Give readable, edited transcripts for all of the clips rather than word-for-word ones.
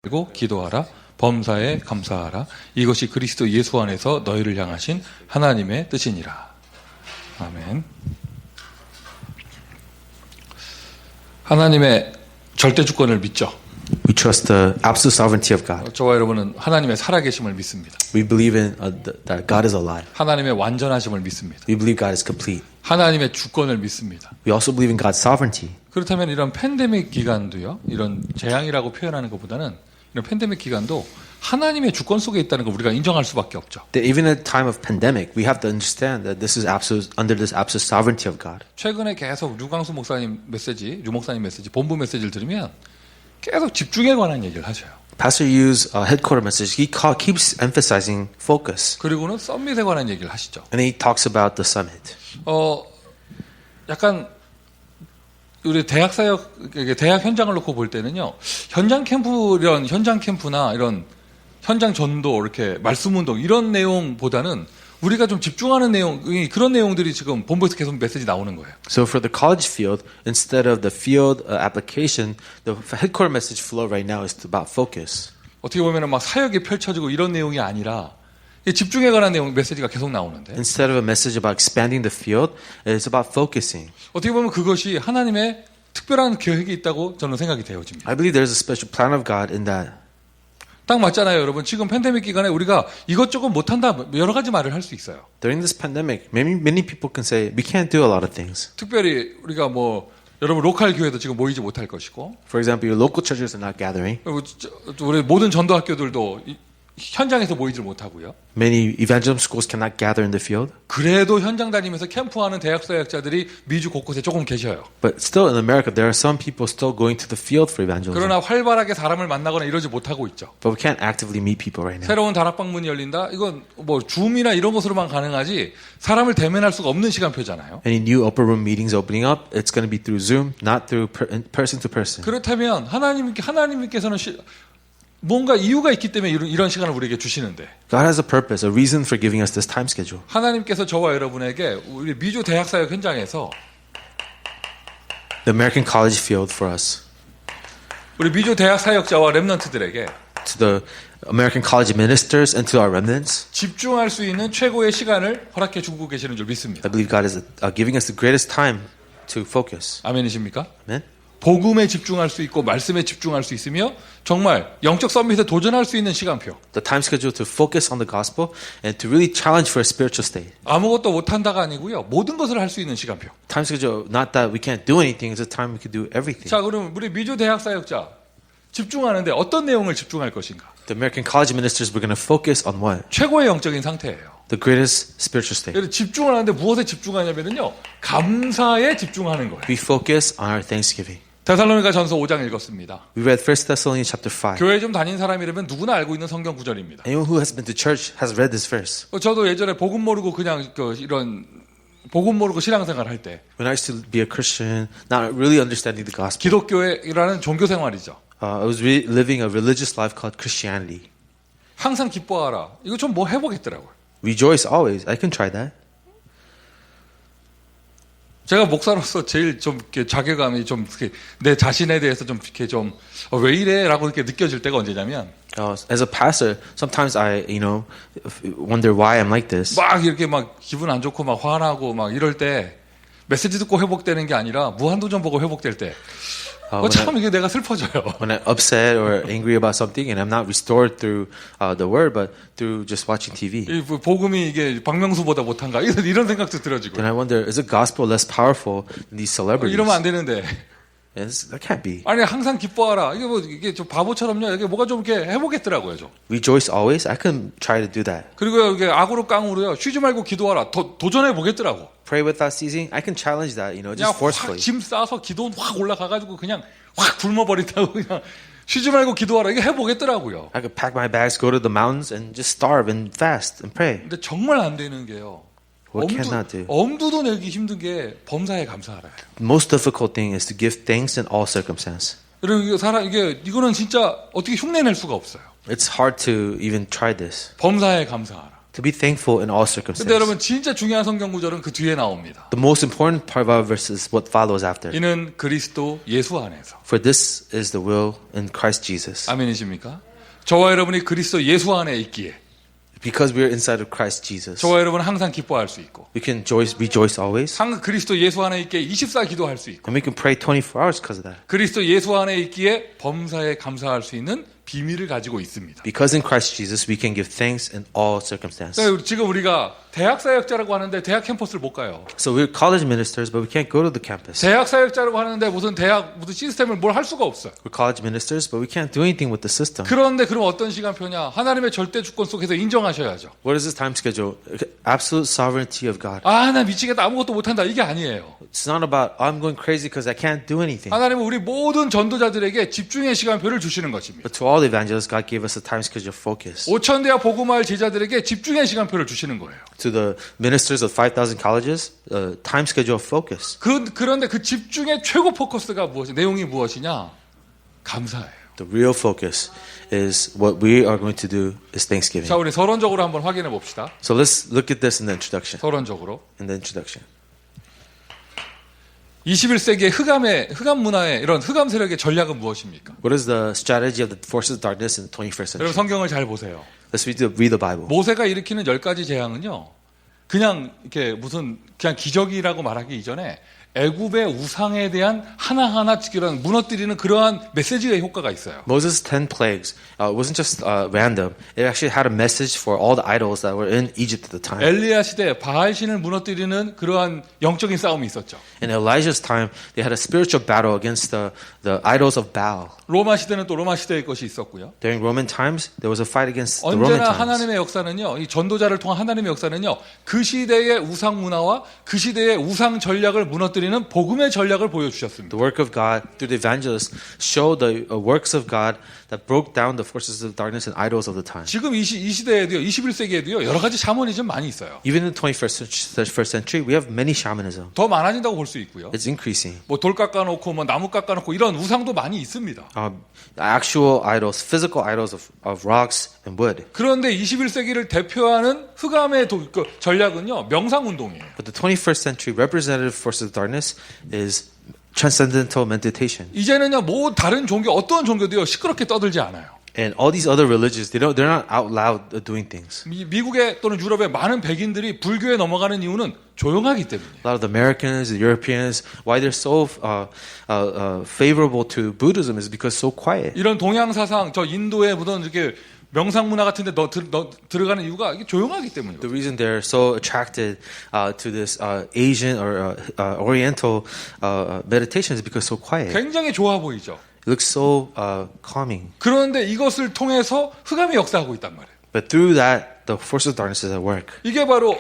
그리고 기도하라. 범사에 감사하라. 이것이 그리스도 예수 안에서 너희를 향하신 하나님의 뜻이니라. 아멘. 하나님의 절대 주권을 믿죠. We trust the absolute sovereignty of God. 저와 여러분은 하나님의 살아계심을 믿습니다. We believe in that God is alive. 하나님의 완전하심을 믿습니다. We believe God is complete. 하나님의 주권을 믿습니다. We also believe in God's sovereignty. 그렇다면 이런 팬데믹 기간도요, 이런 재앙이라고 표현하는 것보다는 이런 팬데믹 기간도 하나님의 주권 속에 있다는 걸 우리가 인정할 수밖에 없죠. That even at time of pandemic, we have to understand that this is under this absolute sovereignty of God. 최근에 계속 류광수 목사님 메시지, 류 목사님 메시지, 본부 메시지를 들으면 계속 집중에 관한 얘기를 하셔요. Pastor Yu's headquarter message, he keeps emphasizing focus. 그리고는 썸밋에 관한 얘기를 하시죠. And he talks about the summit. 약간 우리 대학 현장을 놓고 볼 때는요, 현장 캠프나 이런 현장 전도, 이렇게 말씀 운동 이런 내용보다는 우리가 좀 집중하는 그런 내용들이 지금 본부에서 계속 메시지 나오는 거예요. So for the college field, instead of the field application, the headquarter message flow right now is about focus. 어떻게 보면은 막 사역이 펼쳐지고 이런 내용이 아니라 집중에 관한 내용 메시지가 계속 나오는데. Instead of a message about expanding the field, it's about focusing. 어떻게 보면 그것이 하나님의 특별한 계획이 있다고 저는 생각이 되어집니다. I believe there's a special plan of God in that. 딱 맞잖아요, 여러분. 지금 팬데믹 기간에 우리가 이것저것 못한다, 여러 가지 말을 할 수 있어요. During this pandemic, many people can say we can't do a lot of things. 특별히 우리가 여러분 로컬 교회도 지금 모이지 못할 것이고. For example, your local churches are not gathering. 우리 모든 전도학교들도 현장에서 모이질 못하고요. Many evangelism schools cannot gather in the field. 그래도 현장 다니면서 캠프하는 대학 사역자들이 미주 곳곳에 조금 계셔요. But still in America, there are some people still going to the field for evangelism. 그러나 활발하게 사람을 만나거나 이러지 못하고 있죠. But we can't actively meet people right now. 새로운 다락방문이 열린다? 이건 줌이나 이런 것으로만 가능하지 사람을 대면할 수가 없는 시간표잖아요. Any new upper room meetings opening up, it's going to be through Zoom, not through person to person. 그렇다면 하나님께서는 뭔가 이유가 있기 때문에 이런 시간을 우리에게 주시는데. God has a purpose, a reason for giving us this time schedule. 하나님께서 저와 여러분에게 우리 미주 대학 사역 현장에서 The American college field for us. 우리 미주 대학 사역자와 렘넌트들에게 To the American college ministers and to our remnants. 집중할 수 있는 최고의 시간을 허락해 주고 계시는 줄 믿습니다. I believe God is giving us the greatest time to focus. 아멘이십니까? Amen. 복음에 집중할 수 있고 말씀에 집중할 수 있으며 정말 영적 서밋에 도전할 수 있는 시간표. The time schedule to focus on the gospel and to really challenge for a spiritual state. 아무것도 못한다가 아니고요. 모든 것을 할 수 있는 시간표. Time schedule, not that we can't do anything, it's a time we can do everything. 자, 그럼 우리 미주 대학 사역자 집중하는데 어떤 내용을 집중할 것인가? The American college ministers, we're going to focus on what? 최고의 영적인 상태예요. The greatest spiritual state. 그래서 집중을 하는데 무엇에 집중하냐면요. 감사에 집중하는 거예요. We focus on our thanksgiving. 데살로니가 전서 5장 읽었습니다. We read 1 Thessalonians chapter 5. 교회 좀 다닌 사람이라면 누구나 알고 있는 성경 구절입니다. Anyone who has been to church has read this verse. 저도 예전에 복음 모르고 그냥 이런 복음 모르고 신앙생활 할 때 When I used to be a Christian, not really understanding the gospel, 기독교회라는 종교 생활이죠. I was living a religious life called Christianity. 항상 기뻐하라. 이거 좀 해보겠더라고요. Rejoice always. I can try that. 제가 목사로서 제일 좀 이렇게 자괴감이 좀 내 자신에 대해서 좀 이렇게 왜 이래라고 이렇게 느껴질 때가 언제냐면 As a pastor, sometimes I, wonder why I'm like this. 막 이렇게 막 기분 안 좋고 막 화나고 막 이럴 때 메시지 듣고 회복되는 게 아니라 무한도전 보고 회복될 때 참 이게 내가 슬퍼져요. When I'm upset or angry about something and I'm not restored through the word, but through just watching TV. 이 복음이 이게 박명수보다 못한가 이런 생각도 들어지고. Then I wonder, is the gospel less powerful than these celebrities? 이러면 안 되는데. Yes, that can't be. 아니 항상 기뻐하라. 이게 좀 바보처럼요. 이게 뭐가 좀 이렇게 해보겠더라고요, 좀. Rejoice always. I can try to do that. 그리고 이게 악으로 깡으로요. 쉬지 말고 기도하라. 도전해 보겠더라고. Pray without ceasing. I can challenge that, just forcefully. 확 짐 싸서 기도는 확 올라가가지고 그냥 확 굶어버린다고 그냥 쉬지 말고 기도하라. 이게 해보겠더라고요. I could pack my bags, go to the mountains, and just starve and fast and pray. 근데 정말 안 되는 게요. What can I do? 엄두도 내기 힘든 게 범사에 감사하라. The most difficult thing is to give thanks in all circumstance. 그리고 이거는 진짜 어떻게 흉내낼 수가 없어요. It's hard to even try this. 범사에 감사하라. To be thankful in all 근데 circumstances. 여러분 진짜 중요한 성경 구절은 그 뒤에 나옵니다. The most important part of our verse is what follows after. 이는 그리스도 예수 안에서. For this is the will in Christ Jesus. 아멘이십니까? 저와 여러분이 그리스도 예수 안에 있기에 Because we are inside of Christ Jesus, 저와 여러분은 항상 기뻐할 수 있고 we can rejoice always. 항상 그리스도 예수 안에 있기에 24 기도할 수 있고 And we can pray 24 hours because of that. 그리스도 예수 안에 있기에 범사에 감사할 수 있는 비밀을 가지고 있습니다. Because in Christ Jesus, we can give thanks in all circumstances. 지금 우리가 대학 사역자라고 하는데 대학 캠퍼스를 못 가요. So we're college ministers, but we can't go to the campus. 대학 사역자라고 하는데 무슨 시스템을 뭘 할 수가 없어요. We're college ministers, but we can't do anything with the system. 그런데 그럼 어떤 시간표냐? 하나님의 절대 주권 속에서 인정하셔야죠. What is this time schedule? Absolute sovereignty of God. 아, 나 미치겠다. 아무것도 못한다. 이게 아니에요. It's not about, I'm going crazy because I can't do anything. 하나님은 우리 모든 전도자들에게 집중의 시간표를 주시는 것입니다. But to all the evangelists, God gave us a time schedule focus. 5,000대와 복음화할 제자들에게 집중의 시간표를 주시는 거예요. To the ministers of 5,000 colleges, time schedule of focus. 그런데 그 집중의 최고 포커스가 내용이 무엇이냐? 감사예요. The real focus is what we are going to do is Thanksgiving. 자, 우리 서론적으로 한번 확인해 봅시다. So let's look at this in the introduction. 서론적으로. In the introduction. 21세기의 흑암 문화의 이런 흑암 세력의 전략은 무엇입니까? What is the strategy of the forces of darkness in the 21st 여러분 century? 성경을 잘 보세요. Let's read the Bible. 모세가 일으키는 10가지 재앙은요. 그냥 이렇게 그냥 기적이라고 말하기 이전에 애굽의 우상에 대한 하나하나 무너뜨리는 그러한 메시지의 효과가 있어요. Moses' 10 plagues wasn't just random. It actually had a message for all the idols that were in Egypt at the time. 엘리야 시대에 바알 신을 무너뜨리는 그러한 영적인 싸움이 있었죠. In Elijah's time, they had a spiritual battle against the idols of Baal. 로마 시대는 또 로마 시대의 것이 있었고요. During Roman times, there was a fight against the Roman 언제나 times. 하나님의 역사는요, 이 전도자를 통한 하나님의 역사는요, 그 시대의 우상 문화와 그 시대의 우상 전략을 무너뜨리는 복음의 전략을 보여주셨습니다. The work of God through the evangelists showed the works of God that broke down the forces of darkness and idols of the time. 지금 이 시대에도요, 21세기에도요, 여러 가지 샤머니즘 많이 있어요. Even in the 21st century, we have many shamanism. 더 많아진다고 볼 수 있고요. It's increasing. 뭐 돌 깎아놓고 뭐 나무 깎아놓고 이런 우상도 많이 있습니다. Actual idols, physical idols of rocks and wood. 그런데 21세기를 대표하는 흑암의 전략은요, 명상운동이에요. But the 21st century representative force of darkness is transcendental meditation. 이제는요, 뭐 다른 종교, 어떤 종교도요, 시끄럽게 떠들지 않아요. And all these other religions, they're not out loud doing things. 미국의 또는 유럽의 많은 백인들이 불교에 넘어가는 이유는 조용하기 때문이에요. A lot of the Americans, the Europeans, why they're so favorable to Buddhism is because it's so quiet. 이런 동양 사상, 저 인도의 무슨 이렇게 명상 문화 같은데 들어가는 이유가 이게 조용하기 때문이에요. The reason they're so attracted to this Asian or Oriental meditation is because it's so quiet. 굉장히 좋아 보이죠. It looks so calming. 그런데 이것을 통해서 흑암이 역사하고 있단 말이에요. But through that, the force of darkness is at work. 이게 바로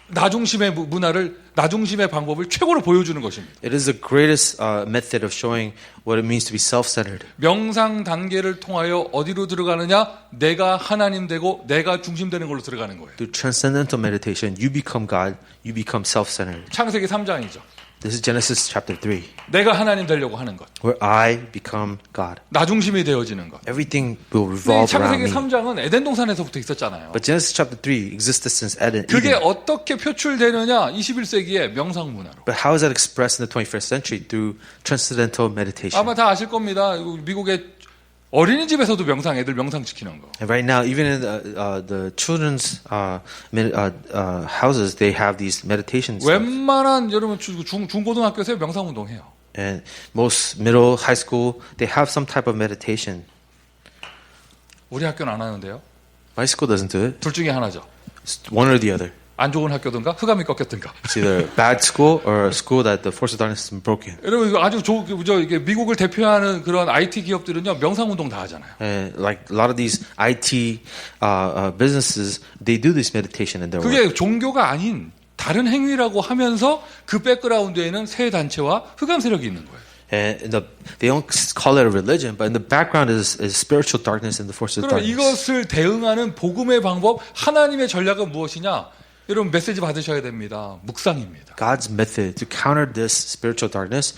나중심의 문화를, 나중심의 방법을 최고로 보여주는 것입니다. It is the greatest method of showing what it means to be self-centered. 명상 단계를 통하여 어디로 들어가느냐? 내가 하나님 되고 내가 중심 되는 걸로 들어가는 거예요. Through transcendental meditation, you become God, you become self-centered. 창세기 3장이죠. This is Genesis chapter 3, 내가 하나님 되려고 하는 것. where I become God. 나중심이 되어지는 것. Everything will 근데 revolve around 창세기 me. 3장은 에덴 동산에서부터 있었잖아요. But Genesis chapter 3 existed since Eden. 그게 어떻게 표출되느냐? 21세기의 명상 문화로. But how is that expressed in the 21st century? Through transcendental meditation. 아마 다 아실 겁니다. 미국의 어린이집에서도 애들 명상 지키는 거. And right now, even in the children's houses, they have these meditations. 웬만한 여러분 중고등학교에서 명상 운동해요. And most middle, high school, they have some type of meditation. 우리 학교는 안 하는데요. My school doesn't do it. 둘 중에 하나죠. It's one or the other. 안 좋은 학교든가 흑암이 꺾였든가. It's either bad school or a school that the force of darkness has been broken. 여러분 이거 아주 이게 미국을 대표하는 그런 IT 기업들은요 명상 운동 다 하잖아요. And like a lot of these IT businesses, they do this meditation in their work. 그게 종교가 아닌 다른 행위라고 하면서 그 백그라운드에는 새 단체와 흑암 세력이 있는 거예요. And they don't call it a religion, but in the background is spiritual darkness and the force of 그럼 darkness. 이것을 대응하는 복음의 방법, 하나님의 전략은 무엇이냐? 여러분 메시지 받으셔야 됩니다. 묵상입니다. God's method to counter this spiritual darkness,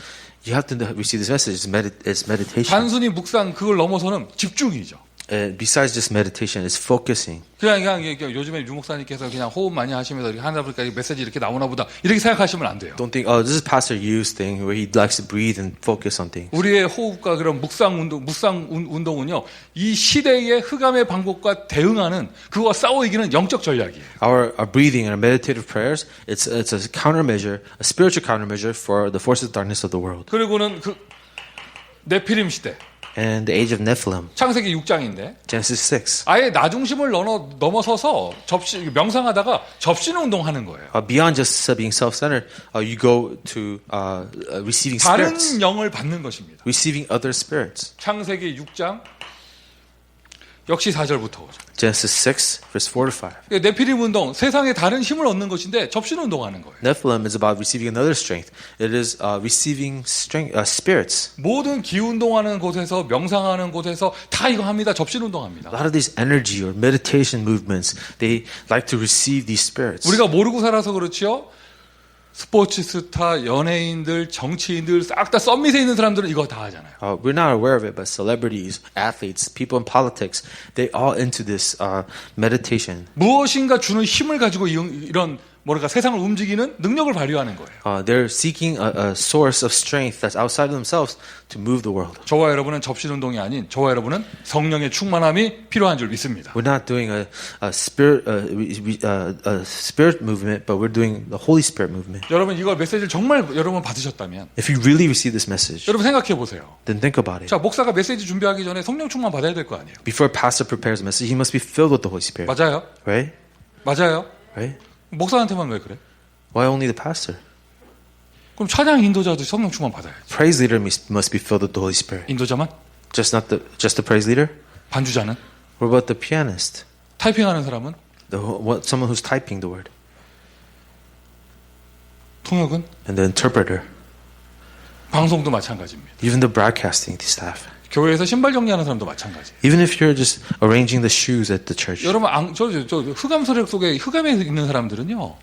you have to receive this message. It's meditation. 단순히 묵상 그걸 넘어서는 집중이죠. Besides just meditation, it's focusing. 그냥 이게 요즘에 유 목사님께서 그냥 호흡 많이 하시면서 이렇게 하다 보니까 이 메시지 이렇게 나오나 보다 이렇게 생각하시면 안 돼요. Don't think, oh, this is Pastor Yu's thing where he likes to breathe and focus on things. 우리의 호흡과 그런 묵상 운동은요, 이 시대의 흑암의 방법과 대응하는 그와 싸워 이기는 영적 전략이에요. Our breathing and our meditative prayers, it's a countermeasure, a spiritual countermeasure for the forces of darkness of the world. 그리고는 그 네피림 시대, And the age of Nephilim, 창세기 6장인데 Genesis 6. 아예 나중심을 넘어서서 명상하다가 접신 운동하는 거예요. Beyond just being self-centered, you go to receiving 다른 spirits, 영을 받는 것입니다. receiving other spirits. 창세기 6장 역시 4절부터 5절. Genesis 6, verse 4 to 5. 네피림 운동, 세상에 다른 힘을 얻는 것인데 접신 운동하는 거예요. Nephilim is about receiving another strength. It is receiving strength, spirits. 모든 기운동하는 곳에서 명상하는 곳에서 다 이거 합니다. 접신 운동합니다. A lot of these energy or meditation movements, they like to receive these spirits. 우리가 모르고 살아서 그렇지요. 스포츠 스타, 연예인들, 정치인들 싹 다 썸밋에 있는 사람들은 이거 다 하잖아요. We're not aware of it, but celebrities, athletes, people in politics, they all into this meditation. 무엇인가 주는 힘을 가지고 이런 뭐랄까 세상을 움직이는 능력을 발휘하는 거예요. They're seeking a source of strength that's outside of themselves to move the world. 저와 여러분은 접신 운동이 아닌 저와 여러분은 성령의 충만함이 필요한 줄 믿습니다. We're not doing a spirit movement, but we're doing the Holy Spirit movement. 여러분 이걸 메시지를 정말 여러분 받으셨다면 If you really receive this message, 여러분 생각해 보세요. then think about it. 자, 목사가 메시지 준비하기 전에 성령 충만 받아야 될 거 아니에요. Before a pastor prepares a message, he must be filled with the Holy Spirit. 맞아요? Right? 맞아요? Right? 목사한테만 왜 그래? Why only the pastor? 그럼 찬양 인도자도 성령 충만 받아야지. Praise leader must be filled with the Holy Spirit. 인도자만? Just the praise leader? 반주자는? What about the pianist? 타이핑하는 사람은? Someone who's typing the word? 통역은? And the interpreter? 방송도 마찬가지입니다. Even the broadcasting staff? 교회에서 신발 정리하는 사람도 마찬가지. Even if you're just arranging the shoes at the church? 여러분, 저 흑암 세력 속에 흑암에 있는 사람들은요,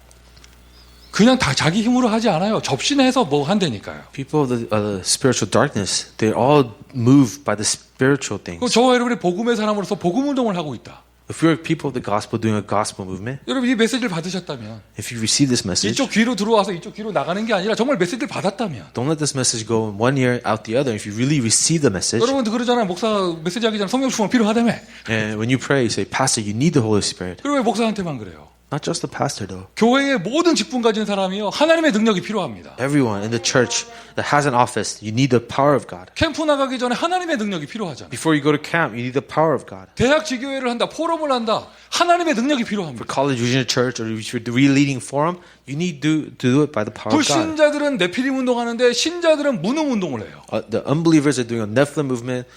그냥 다 자기 힘으로 하지 않아요. 접신해서 뭐 한다니까요. People of the spiritual darkness, they're all moved by the spiritual 그럼 things. 저와 여러분이 복음의 사람으로서 복음 운동을 하고 있다. If we're people of the gospel doing a gospel movement, 여러분 이 메시지를 받으셨다면, if you receive this message, 이쪽 귀로 들어와서 이쪽 귀로 나가는 게 아니라 정말 메시지를 받았다면, don't let this message go in one ear out the other. If you really receive the message, 여러분도 그러잖아요. 목사 메시지 하기 전에 성령 충만 필요하다며. and when you pray, you say, Pastor, you need the Holy Spirit. 그리고 왜 목사한테만 그래요? Not just the pastor, though. 교회의 모든 직분 가진 사람이요, 하나님의 능력이 필요합니다. Everyone in the church that has an office, you need the power of God. 캠프 나가기 전에 하나님의 능력이 필요하잖아요. Before you go to camp, you need the power of God. 대학 지교회를 한다, 포럼을 한다, 하나님의 능력이 필요합니다. For college, regional church, or if you're re-leading forum, you need to do it by the power of God. 불신자들은 네피림 운동하는데 신자들은 무능 운동을 해요. The unbelievers are doing a Nephilim movement.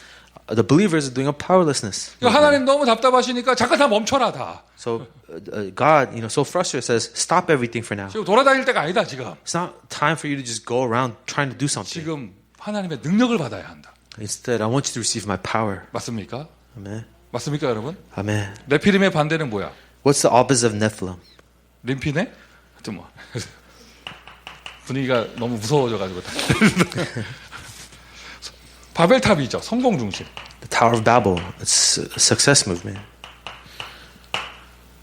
The believers are doing a powerlessness. 그러니까 하나님 너무 답답하시니까 잠깐 다 멈춰라 다. So God, so frustrated, says, stop everything for now. 지금 돌아다닐 때가 아니다 지금. It's not time for you to just go around trying to do something. 지금 하나님의 능력을 받아야 한다. Instead, I want you to receive my power. 맞습니까? Amen. 맞습니까 여러분? Amen. 네피림의 반대는 뭐야? What's the opposite of Nephilim? 림피네? 하여튼 뭐 분위기가 너무 무서워져가지고 바벨탑이죠. 성공 중심. The Tower of Babel. It's a success movement.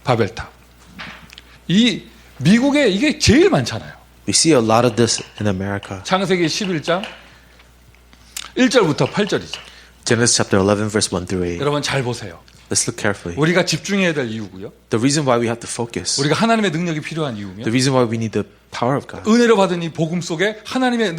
바벨탑. 이 미국에 이게 제일 많잖아요. We see a lot of this in America. 창세기 11장 1절부터 8절이죠. Genesis chapter 11, verse 1 through 8. 여러분 잘 보세요. Let's look carefully. 우리가 집중해야 될 이유고요. The reason why we have to focus. 우리가 하나님의 능력이 필요한 이유며 The reason why we need the power of God. 은혜로 받은 이 복음 속에 하나님의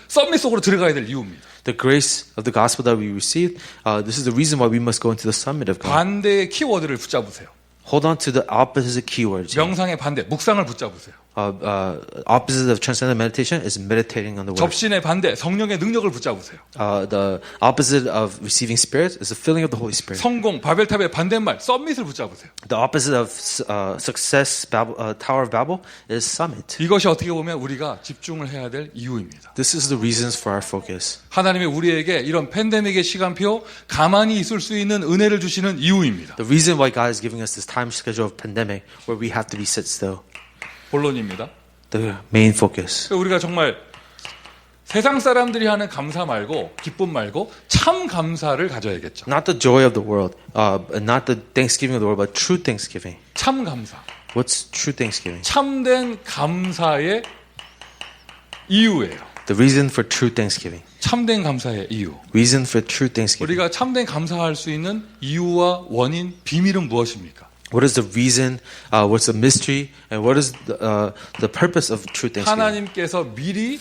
썸밋 속으로 들어가야 될 이유입니다. The grace of the gospel that we received, this is the reason why we must go into the summit of God. 반대의 키워드를 붙잡으세요. Hold on to the opposite keywords. 명상의 반대, 묵상을 붙잡으세요. Opposite of transcendental meditation is meditating on the word. 접신의 반대, 성령의 능력을 붙잡으세요. The opposite of receiving spirit is the filling of the Holy Spirit. 성공, 바벨탑의 반대말, 썸밋을 붙잡으세요. The opposite of success, Tower of Babel, is summit. 이것이 어떻게 보면 우리가 집중을 해야 될 이유입니다. This is the reasons for our focus. 하나님이 우리에게 이런 팬데믹의 시간표 가만히 있을 수 있는 은혜를 주시는 이유입니다. The reason why God is giving us this time schedule of pandemic where we have to be sit still. 본론입니다. The main focus. 우리가 정말 세상 사람들이 하는 감사 말고 기쁨 말고 참 감사를 가져야겠죠. Not the joy of the world, not the thanksgiving of the world, but true thanksgiving. 참 감사. What's true thanksgiving? 참된 감사의 이유예요. The reason for true thanksgiving. 참된 감사의 이유. Reason for true thanksgiving. 우리가 참된 감사할 수 있는 이유와 원인, 비밀은 무엇입니까? What is the reason? What's the mystery? And what is the purpose of true thanksgiving? 하나님께서 미리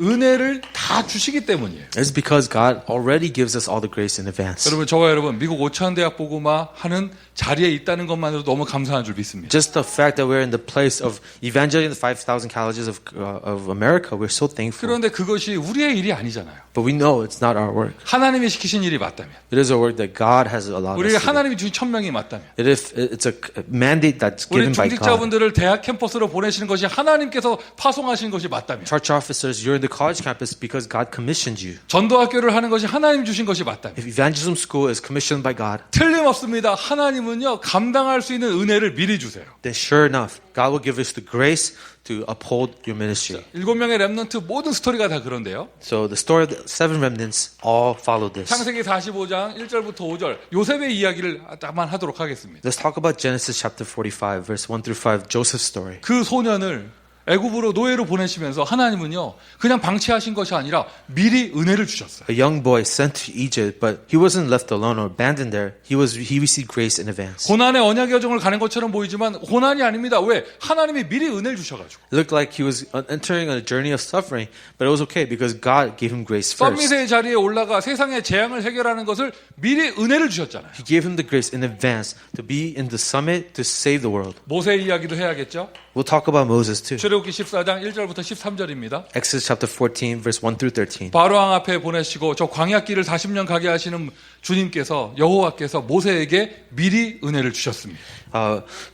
은혜를 다 주시기 때문이에요. It's because God already gives us all the grace in advance. 여러분, 저와 여러분 미국 오차원대학 보고마 하는 자리에 있다는 것만으로도 너무 감사한 줄 믿습니다. Just the fact that we're in the place of evangelizing the 5,000 colleges of America, we're so thankful. 그런데 그것이 우리의 일이 아니잖아요. But we know it's not our work. 하나님이 시키신 일이 맞다면, It is a work that God has allowed us 우리가 to do. 하나님이 주신 천명이 맞다면, It's a mandate that's 우리 given by God. 중직자분들을 대학 캠퍼스로 보내시는 것이 하나님께서 파송하신 것이 맞다면, Church officers, you're in the college campus because God commissioned you. 전도학교를 하는 것이 하나님 주신 것이 맞다면, If evangelism school is commissioned by God, 틀림없습니다. 하나님은요 감당할 수 있는 은혜를 미리 주세요. then sure enough, God will give us the grace to uphold your ministry. 7명의 렘넌트 모든 스토리가 다 그런데요. So the story of the 7 remnants all follow this. 창세기 45장 1절부터 5절 요셉의 이야기를 다만 하도록 하겠습니다. Let's talk about Genesis chapter 45, verse 1 through 5, Joseph's story. 그 소년을 애굽으로 노예로 보내시면서 하나님은요 그냥 방치하신 것이 아니라 미리 은혜를 주셨어요. A young boy sent to Egypt, but he wasn't left alone or abandoned there. He received grace in advance. 고난의 언약의 여정을 가는 것처럼 보이지만 고난이 아닙니다. 왜? 하나님이 미리 은혜를 주셔가지고. It looked like he was entering a journey of suffering, but it was okay because God gave him grace first. 썸밋의 자리에 올라가 세상의 재앙을 해결하는 것을 미리 은혜를 주셨잖아요. He gave him the grace in advance to be in the summit to save the world. 모세 이야기도 해야겠죠. We'll talk about Moses too. 출애굽기 14장 1절부터 13절입니다. Exodus chapter 14, verse 1 through 13. 바로왕 앞에 보내시고 저 광야길을 40년 가게 하시는 주님께서 여호와께서 모세에게 미리 은혜를 주셨습니다.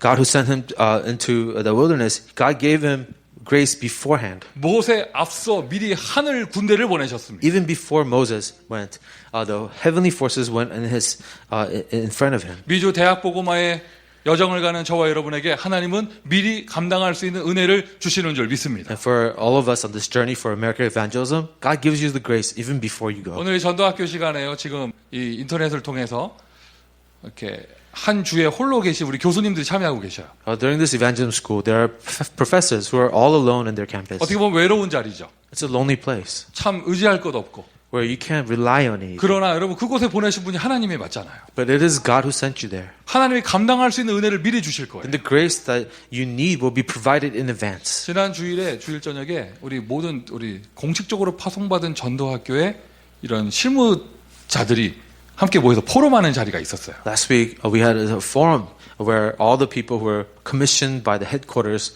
God who sent him into the wilderness, God gave him grace beforehand. 모세 앞서 미리 하늘 군대를 보내셨습니다. Even before Moses went, the heavenly forces went in front of him. 미주 대학 보고마의 여정을 가는 저와 여러분에게 하나님은 미리 감당할 수 있는 은혜를 주시는 줄 믿습니다. And for all of us on this journey for American evangelism, God gives you the grace even before you go. 오늘 전도학교 시간에요. 지금 이 인터넷을 통해서 이렇게 한 주에 홀로 계신 우리 교수님들이 참여하고 계셔요. During this evangelism school, there are professors who are all alone in their campus. 어떻게 보면 외로운 자리죠. It's a lonely place 참 의지할 것 없고. where you can't rely on it. 그러나 여러분 그곳에 보내신 분이 하나님이 맞잖아요. But it is God who sent you there. 하나님이 감당할 수 있는 은혜를 미리 주실 거예요. And the grace that you need will be provided in advance. 지난 주일에 주일 저녁에 우리 모든 우리 공식적으로 파송받은 전도학교의 이런 실무자들이 함께 모여서 포럼하는 자리가 있었어요. Last week we had a forum where all the people who were commissioned by the headquarters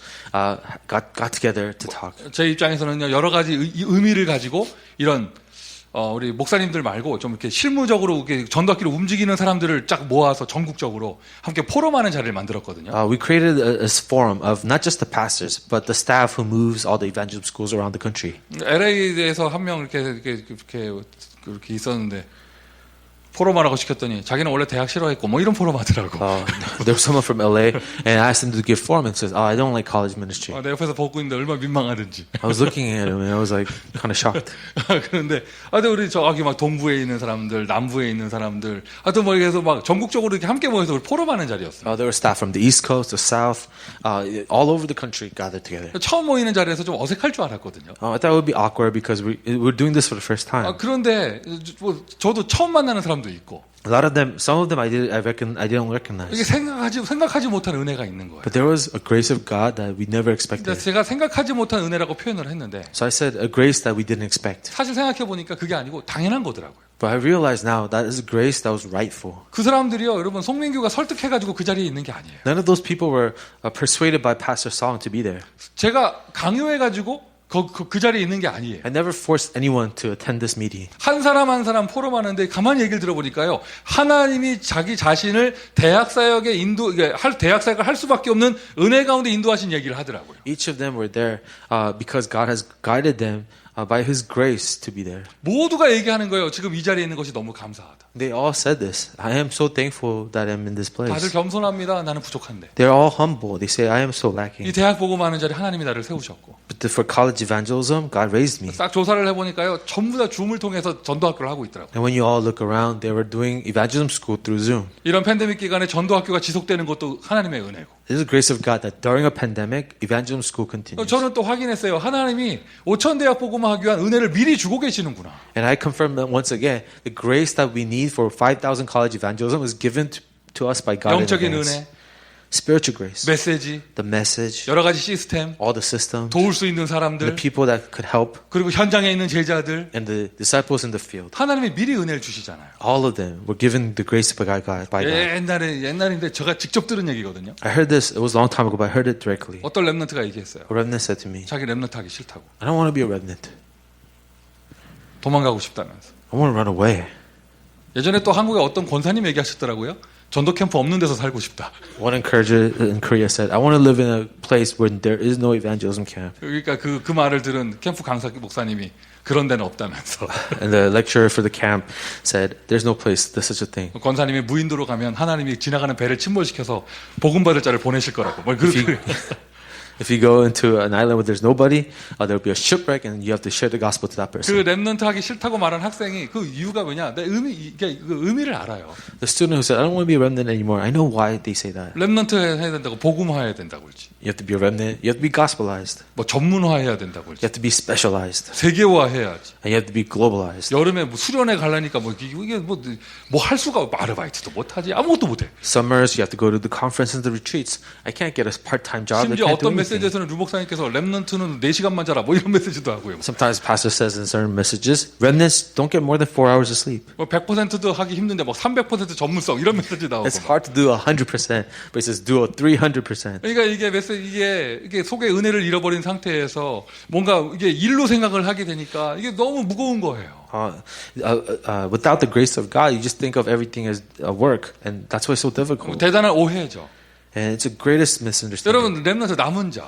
got together to talk. 제 입장에서는요 여러 가지 의미를 가지고 이런 우리 목사님들 말고 좀 이렇게 실무적으로 이렇게 전도학교를 움직이는 사람들을 쫙 모아서 전국적으로 함께 포럼하는 자리를 만들었거든요. We created a forum of not just the pastors, but the staff who moves all the evangelism schools around the country. LA에서 한 명 이렇게 있었는데 포럼하라고 시켰더니 자기는 원래 대학 싫어했고 뭐 이런 포럼 하더라고. There was someone from LA and I asked him to give forum and says, I don't like college ministry. 내 옆에서 보고 있는데 얼마나 민망하든지. I was looking at him and I was like kind of shocked. 그런데 근데 우리 저기 막 동부에 있는 사람들, 남부에 있는 사람들, 하여튼 뭐 이렇게 해서 막 전국적으로 이렇게 함께 모여서 우리 포럼하는 자리였어요. There were staff from the East Coast, the South, all over the country gathered together. 처음 모이는 자리에서 좀 어색할 줄 알았거든요. I thought it would be awkward because we're doing this for the first time. 그런데 뭐 저도 처음 만나는 사람도 있고. A lot of them, some of them I didn't recognize. 이게 생각하지 못한 은혜가 있는 거예요. But there was a grace of God that we never expected. 제가 생각하지 못한 은혜라고 표현을 했는데 So I said a grace that we didn't expect. 사실 생각해 보니까 그게 아니고 당연한 거더라고요. But I realize now that is a grace that was rightful. 그 사람들이요, 여러분 송민규가 설득해가지고 그 자리에 있는 게 아니에요. None of those people were persuaded by Pastor Song to be there. 제가 강요해가지고 그 자리에 있는 게 아니에요. I never forced anyone to attend this meeting. 한 사람 포럼하는데 가만히 얘기를 들어보니까요, 하나님이 자기 자신을 대학 사역에 대학 사역을 할 수밖에 없는 은혜 가운데 인도하신 얘기를 하더라고요. Each of them were there because God has guided them by His grace to be there. 모두가 얘기하는 거예요. 지금 이 자리에 있는 것이 너무 감사하다. They all said this. I am so thankful that I'm in this 다들 place. 겸손합니다. 나는 부족한데. They're all humble. They say, I am so 이 lacking. 대학 복음하는 자리 하나님이 나를 세우셨고. But for college evangelism, God raised me. 싹 조사를 해보니까요. 전부 다 줌을 통해서 전도학교를 하고 있더라고요. And when you all look around, they were doing evangelism school through Zoom. 이런 팬데믹 기간에 전도학교가 지속되는 것도 하나님의 은혜고. This is the grace of God that during a pandemic, evangelism school continues. 저는 또 확인했어요. 하나님이 5천 대학 복음하기 위한 은혜를 미리 주고 계시는구나. And I confirm that once again, the grace that we need for 5,000 college evangelism is given to us by God in 영적인 advance. 은혜, Spiritual grace, 메시지, the message, 여러 가지 시스템, all the systems, 도울 수 있는 the 사람들, people that could help, 그리고 현장에 있는 제자들, and the disciples in the field. 하나님이 미리 은혜를 주시잖아요. All of them were given the grace by God. 옛날인데 제가 직접 들은 얘기거든요. I heard this, it was a long time ago, but I heard it directly. 어떤 렘넌트가 얘기했어요. A remnant said to me, 자기 렘넌트 하기 싫다고. I don't want to be a remnant. 도망가고 싶다면서. I want to run away. 예전에 또 한국에 어떤 권사님 얘기하셨더라고요. 전도 캠프 없는 데서 살고 싶다. One encourager in Korea said, I want to live in a place where there is no evangelism camp. 그러니까 그 말을 들은 캠프 강사 목사님이 그런 데는 없다면서. And the lecturer for the camp said, there's no place, there's such a thing. 권사님이 무인도로 가면 하나님이 지나가는 배를 침몰시켜서 복음 받을 자를 보내실 거라고. 뭐 그렇게. If you go into an island where there's nobody, there will be a shipwreck and you have to share the gospel to that 그 person. 렘넌트 하기 싫다고 말한 학생이 그 이유가 뭐냐? 내 이게 그 의미를 알아요. The student who said, I don't want to be a remnant anymore, I know why they say that. 렘넌트 해야 된다고 복음화해야 된다고 그러지. You have to be a remnant, you have to be gospelized, 뭐 전문화해야 된다고 you 그러지. have to be specialized, 세계화해야지. and you have to be globalized. 여름에 뭐 수련회 가려니까 뭐 이게 뭐 할 수가 없고 아르바이트도 못 하지. 아무것도 못 해. Summers, you have to go to the conferences, the retreats. I can't get a part-time job. I 심지어 can't do 어떤 anything. 메시지에서는 루 목사님께서 렘넌트는 4시간만 자라 뭐 이런 메시지도 하고요. Sometimes pastor says in certain messages, remnants don't get more than 4 hours of sleep. 뭐 100%도 하기 힘든데 뭐 300% 전문성 이런 메시지 나오고. It's hard to do 100%, but it says do a 300%. 그러니까 이게 이게 속에 은혜를 잃어버린 상태에서 뭔가 이게 일로 생각을 하게 되니까 이게 너무 무거운 거예요. Without the grace of God, you just think of everything as work, and that's why it's so difficult. 대단한 오해죠. And it's the greatest misunderstanding. 여러분 렘넌트 남은 자.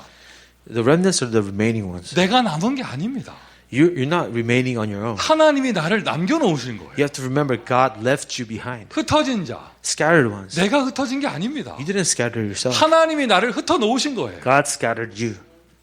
The remnants are the remaining ones. 내가 남은 게 아닙니다. You're not remaining on your own. 하나님이 나를 남겨놓으신 거예요. You have to remember God left you behind. 흩어진 자. Scattered ones. 내가 흩어진 게 아닙니다. You didn't scatter yourself. 하나님이 나를 흩어놓으신 거예요. God scattered you.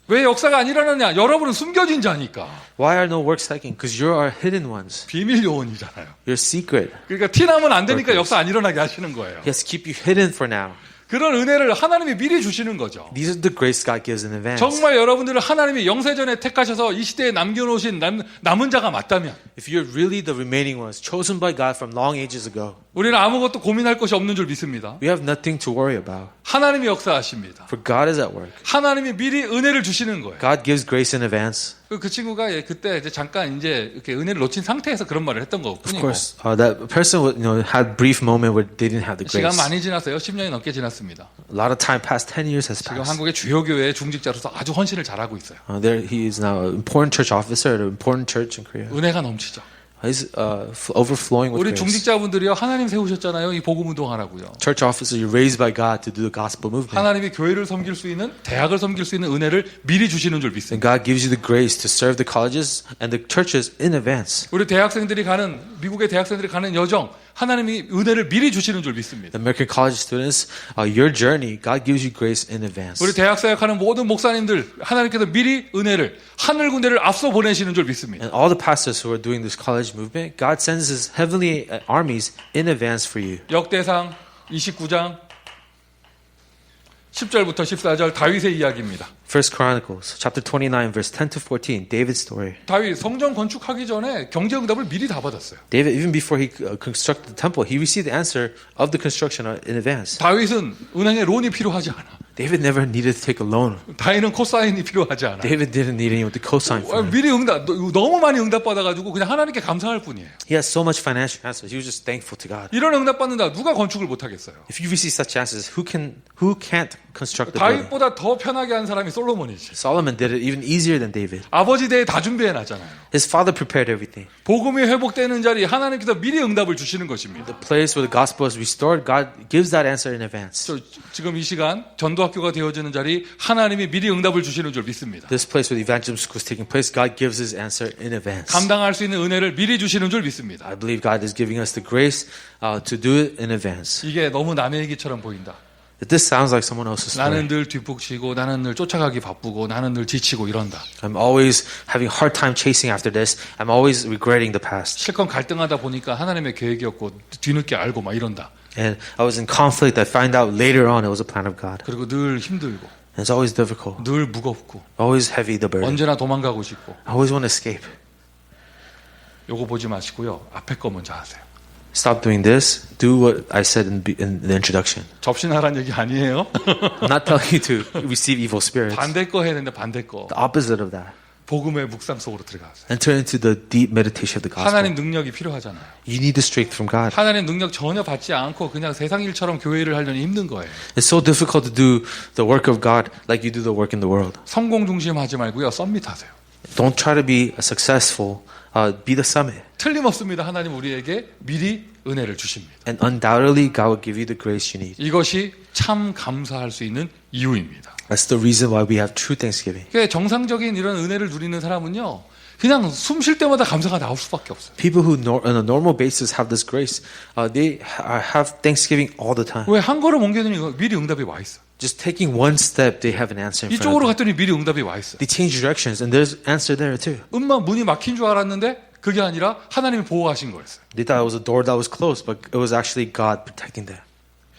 왜 역사가 안 일어나냐? 여러분은 숨겨진 자니까. Why are no works taken? Because you are hidden ones. 비밀 요원이잖아요. You're secret. 그러니까 티 나면 안 되니까 역사 안 일어나게 하시는 거예요. He has to keep you hidden for now. 그런 은혜를 하나님이 미리 주시는 거죠. These are the grace God gives in advance. 정말 여러분들을 하나님이 영세전에 택하셔서 이 시대에 남겨놓으신 남은 자가 맞다면 If you're really the remaining ones, chosen by God from long ages ago, 우리는 아무것도 고민할 것이 없는 줄 믿습니다. we have nothing to worry about. 하나님이 역사하십니다. For God is at work. 하나님이 미리 은혜를 주시는 거예요. God gives grace in advance. 그 친구가 그때 이제 잠깐 이제 이렇게 은혜를 놓친 상태에서 그런 말을 했던 Of 거군요. course, that person had a brief moment where they didn't have the 시간 grace. 많이 지났어요. 10년이 넘게 지났습니다. A lot of time passed, 10 years has 지금 passed. 한국의 주요 교회의 중직자로서 아주 헌신을 잘하고 있어요. There, he is now an important church officer at an important church in Korea. 은혜가 넘치죠. He's overflowing with 우리 grace. 중직자분들이요 하나님 세우셨잖아요. 이 복음 운동하라고요. Church officer, you're raised by God to do the gospel movement. 하나님이 교회를 섬길 수 있는 대학을 섬길 수 있는 은혜를 미리 주시는 줄 And 믿습니다. God gives you the grace to serve the colleges and the churches in advance. 우리 대학생들이 가는 미국의 대학생들이 가는 여정 하나님이 은혜를 미리 주시는 줄 믿습니다. The American college students, your journey, God gives you grace in advance. 우리 대학 사역하는 모든 목사님들 하나님께서 미리 은혜를 하늘 군대를 앞서 보내시는 줄 믿습니다. And all the pastors who are doing this college movement, God sends His heavenly armies in advance for you. 역대상 29장 10절부터 14절 다윗의 이야기입니다. First Chronicles, chapter 29, verse 10 to 14, David's story. 다윗 성전 건축하기 전에 경제응답을 미리 다 받았어요. David, even before he constructed the temple, he received the answer of the construction in advance. 다윗은 은행에 론이 필요하지 않아. David never needed to take a loan. 다윗은 코사인이 필요하지 않아. David didn't need anyone to co-sign for him. 미리 응답 너무 많이 응답받아가지고 그냥 하나님께 감사할 뿐이에요. He has so much financial answers. He was just thankful to God. 이런 응답 받는다 누가 건축을 못 하겠어요? If you receive such answers, who can't construct the building? 다윗보다 더 편하게 한 사람이 솔로몬이지. Solomon did it even easier than David. 아버지 대에 다 준비해 놨잖아요. His father prepared everything. 복음이 회복되는 자리 하나님께서 미리 응답을 주시는 것입니다. The place where the gospel is restored, God gives that answer in advance. 지금 이 시간 전도 전도학교가 되어지는 자리 하나님이 미리 응답을 주시는 줄 믿습니다. This place where the evangelism school is taking place, God gives His answer in advance. 감당할 수 있는 은혜를 미리 주시는 줄 믿습니다. I believe God is giving us the grace to do it in advance. 이게 너무 남의 얘기처럼 보인다. This sounds like someone else's 나는 story. 늘 뒷북치고 나는 늘 쫓아가기 바쁘고 나는 늘 지치고 이런다. I'm always having a hard time chasing after this. I'm always regretting the past. 실컷 갈등하다 보니까 하나님의 계획이었고 뒤늦게 알고 막 이런다. And I was in conflict. I find out later on it was a plan of God. 그리고 늘 힘들고 And it's always difficult. 늘 무겁고 Always heavy, the burden. 언제나 도망가고 싶고 I always want to escape. 요거 보지 마시고요. 앞에 거 먼저 하세요. Stop doing this. Do what I said in the introduction. 접신하라는 얘기 아니에요. I'm not telling you to receive evil spirits. 반대 거 해야 되는데 반대 거. The opposite of that. 복음의 묵상 속으로 들어가세요. Enter into the deep meditation of the gospel. 하나님 능력이 필요하잖아요. You need the strength from God. 하나님 능력 전혀 받지 않고 그냥 세상 일처럼 교회를 하려니 힘든 거예요. It's so difficult to do the work of God like you do the work in the world. 성공 중심하지 말고요. 썸밋하세요. Don't try to be successful. Be the summit. 틀림없습니다. 하나님 우리에게 미리 은혜를 주십니다. And undoubtedly, God will give you the grace you need. 이것이 참 감사할 수 있는 이유입니다. That's the reason why we have true Thanksgiving. 그러니까 정상적인 이런 은혜를 누리는 사람은요. 그냥 숨 쉴 때마다 감사가 나올 수밖에 없어요. People who on a normal basis have this grace, they have Thanksgiving all the time. 왜 한 걸음 옮겨드니 미리 응답이 와 있어. Just taking one step, they have an answer in front 이쪽으로 of them. 갔더니 미리 응답이 와 있어. They change directions, and there's answer there too. 문이 막힌 줄 알았는데 그게 아니라 하나님이 보호하신 거였어요. They thought it was a door that was closed, but it was actually God protecting them.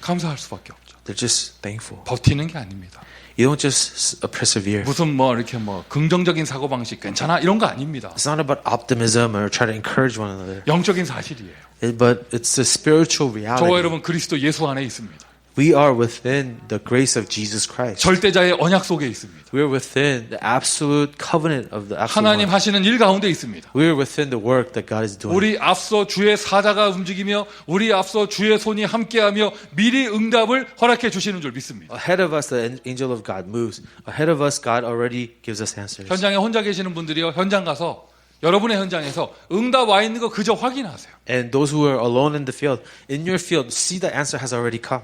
감사할 수밖에 없죠. They're just thankful. 버티는 게 아닙니다. You don't just persevere. 무슨 이렇게 긍정적인 사고 방식 괜찮아 이런 거 아닙니다. It's not about optimism or try to encourage one another, 영적인 사실이에요. but it's a spiritual 저와 reality. 여러분 그리스도 예수 안에 있습니다. We are within the grace of Jesus Christ. 절대자의 언약 속에 있습니다. We are within the absolute covenant of the absolute 하나님 one. 하시는 일 가운데 있습니다. We are within the work that God is doing. 우리 앞서 주의 사자가 움직이며 우리 앞서 주의 손이 함께하며 미리 응답을 허락해 주시는 줄 믿습니다. Ahead of us, the angel of God moves. Ahead of us, God already gives us answers. 현장에 혼자 계시는 분들이요. 현장 가서 여러분의 현장에서 응답 와 있는 거 그저 확인하세요. And those who are alone in the field, in your field, see the answer has already come.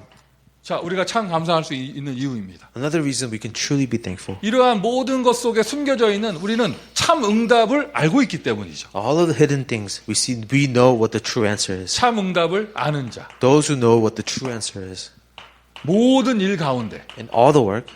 자, 우리가 참 감사할 수 있는 이유입니다. Another reason we can truly be thankful. 이러한 모든 것 속에 숨겨져 있는 우리는 참 응답을 알고 있기 때문이죠. All of the hidden things we know what the true answer is. 참 응답을 아는 자. Those who know what the true answer is. 모든 일 가운데, In all the work,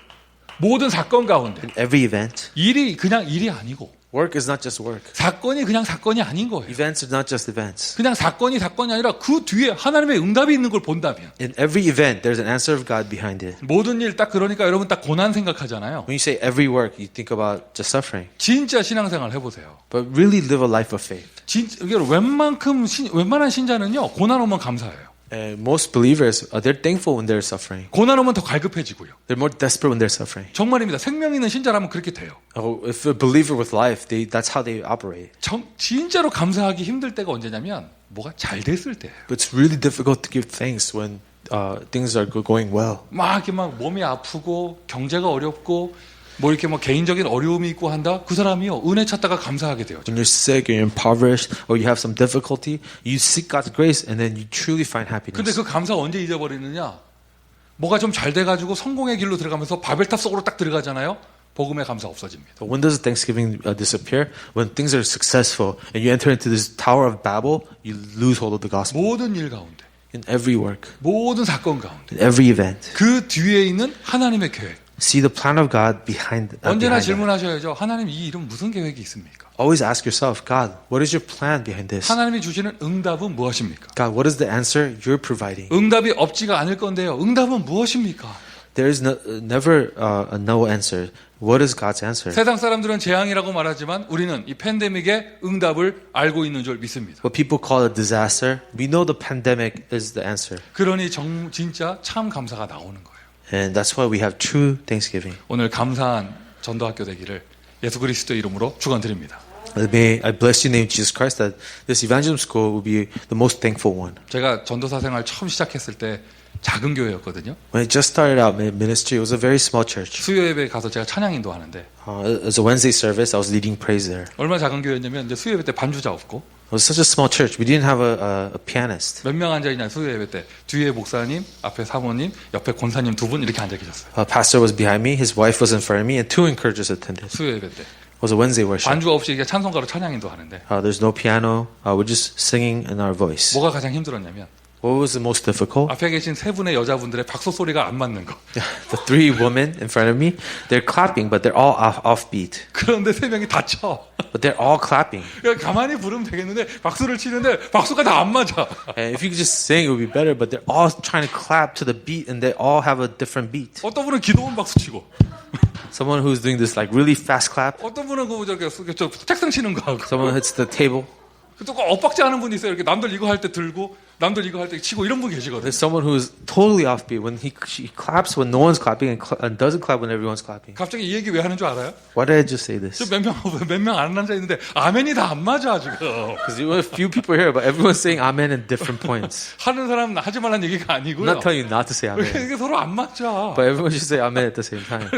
모든 사건 가운데 in every event, 일이 그냥 일이 아니고 work is not just work. 사건이 그냥 사건이 아닌 거예요. Events are not just events. 그냥 사건이 아니라 그 뒤에 하나님의 응답이 있는 걸 본다면 In every event, there's an answer of God behind it. 모든 일 딱 그러니까 여러분 딱 고난 생각하잖아요. When you say every work, you think about just suffering. 진짜 신앙생활 해보세요. But really live a life of faith. 진짜 이게 웬만한 신자는요 고난 오면 감사해요. And most believers, they're thankful when they're suffering. 고난 오면 더 갈급해지고요. They're more desperate when they're suffering. 정말입니다. 생명 있는 신자라면 그렇게 돼요. If a believer with life, that's how they operate. 진짜로 감사하기 힘들 때가 언제냐면 뭐가 잘 됐을 때예요. But it's really difficult to give thanks when things are going well. 막 이렇게 몸이 아프고 경제가 어렵고 이렇게 개인적인 어려움이 있고 한다. 그 사람이요 은혜 찾다가 감사하게 돼요. When you're sick, or you're impoverished, or you have some difficulty, you seek God's grace, and then you truly find 근데 happiness. 그 감사 언제 잊어버리느냐? 뭐가 좀 잘 돼가지고 성공의 길로 들어가면서 바벨탑 속으로 딱 들어가잖아요. 복음의 감사 없어집니다. But when does Thanksgiving disappear? When things are successful, and you enter into this Tower of Babel, you lose hold of the gospel. 모든 일 가운데, In every work, 모든 사건 가운데, in every event, 그 뒤에 있는 하나님의 계획. see the plan of God behind 언제나 that. 질문하셔야죠. 하나님 이 일은 무슨 계획이 있습니까? Always ask yourself, God, what is your plan behind this? 하나님이 주시는 응답은 무엇입니까? God, what is the answer you're providing? 응답이 없지가 않을 건데요. 응답은 무엇입니까? There is never a no answer. What is God's answer? 세상 사람들은 재앙이라고 말하지만 우리는 이 팬데믹의 응답을 알고 있는 줄 믿습니다. What people call a disaster, we know the pandemic is the answer. 그러니 진짜 참 감사가 나오는 거예요. And that's why we have true Thanksgiving. 오늘 감사한 전도학교 되기를 예수 그리스도 이름으로 축원드립니다. May I bless you in the name of Jesus Christ that this evangelism school will be the most thankful one. 제가 전도사 생활 처음 시작했을 때 작은 교회였거든요. When I just started out my ministry, it was a very small church. 수요 예배 가서 제가 찬양 인도하는데 It was a Wednesday service. I was leading praise there. 얼마나 작은 교회였냐면 이제 수요 예배 때 반주자 없고 It was such a small church. We didn't have a pianist. 몇 명 앉아 있냐 수요 예배 때 뒤에 목사님, 앞에 사모님, 옆에 권사님 두 분 이렇게 앉아 계셨어요. A pastor was behind me. His wife was in front of me, and two encouragers attended. 수요 예배 때 It was a Wednesday worship. 반주 없이 이게 찬송가로 찬양인도 하는데 There's no piano. We're just singing in our voice. 뭐가 가장 힘들었냐면 What was the most difficult? 앞에 계신 세 분의 여자분들의 박수 소리가 안 맞는 거. The three women in front of me, they're clapping, but they're all offbeat. 그런데 세 명이 다 쳐. But they're all clapping. 그러니까 가만히 부르면 되겠는데 박수를 치는데 박수가 다 안 맞아. And if you could just sing, it would be better. But they're all trying to clap to the beat, and they all have a different beat. 어떤 분은 기도원 박수 치고, Someone who's doing this like really fast clap. 어떤 분은 저 책상 치는 거 하고, Someone hits the table. 또 엇박자 하는 분이 있어요. 이렇게 남들 이거 할 때 들고, 남들 이거 할 때 치고 이런 분 계시거든요. There's someone who's totally offbeat when she claps when no one's clapping and doesn't clap when everyone's clapping. 갑자기 이 얘기 왜 하는 줄 알아요? Why did I just say this? 몇 명 안 앉아 있는데 아멘이 다 안 맞아 지금. Because a few people here, but everyone's saying amen in different points. 하는 사람 하지 말라는 얘기가 I'm 아니고요. not telling you not to say amen, 이게 서로 안 맞아. but everyone should say amen at the same time.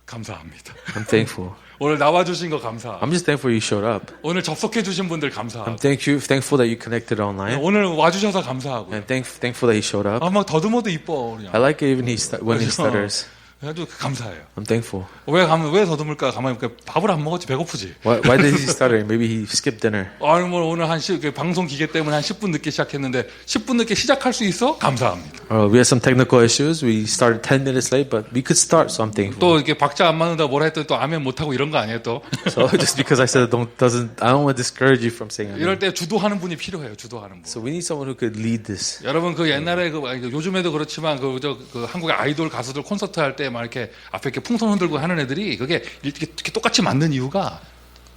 감사합니다. I'm thankful. 오늘 나와주신 거 감사. I'm just thankful you showed up. 오늘 접속해 주신 분들 감사. I'm thankful that you connected online. 오늘 와주셔서 감사하고. And thankful that he showed up. 막 더듬어도 이뻐 그냥. I like it even when he stutters. 아주 감사해요. I'm thankful. 왜 더듬을까? 가만히 밥을 안 먹었지 배고프지. Why did he stutter? Maybe he skipped dinner. 아니 뭐 오늘 방송 기계 때문에 한 10분 늦게 시작했는데 10분 늦게 시작할 수 있어? 감사합니다. We had some technical issues. We started 10 minutes late, but we could start, so I'm thankful. 또 이렇게 박자 안 맞는다 뭐라 했더니 또 아멘 못 하고 이런 거 아니에요 또? So just because I said I don't want to discourage you from saying 이럴 amen. 때 주도하는 분이 필요해요. 주도하는 분. So we need someone who could lead this. 여러분 그 옛날에 요즘에도 그렇지만 그 한국의 아이돌 가수들 콘서트 할 때 막 이렇게 앞에 이렇게 풍선 흔들고 하는 애들이 그게 이렇게 똑같이 맞는 이유가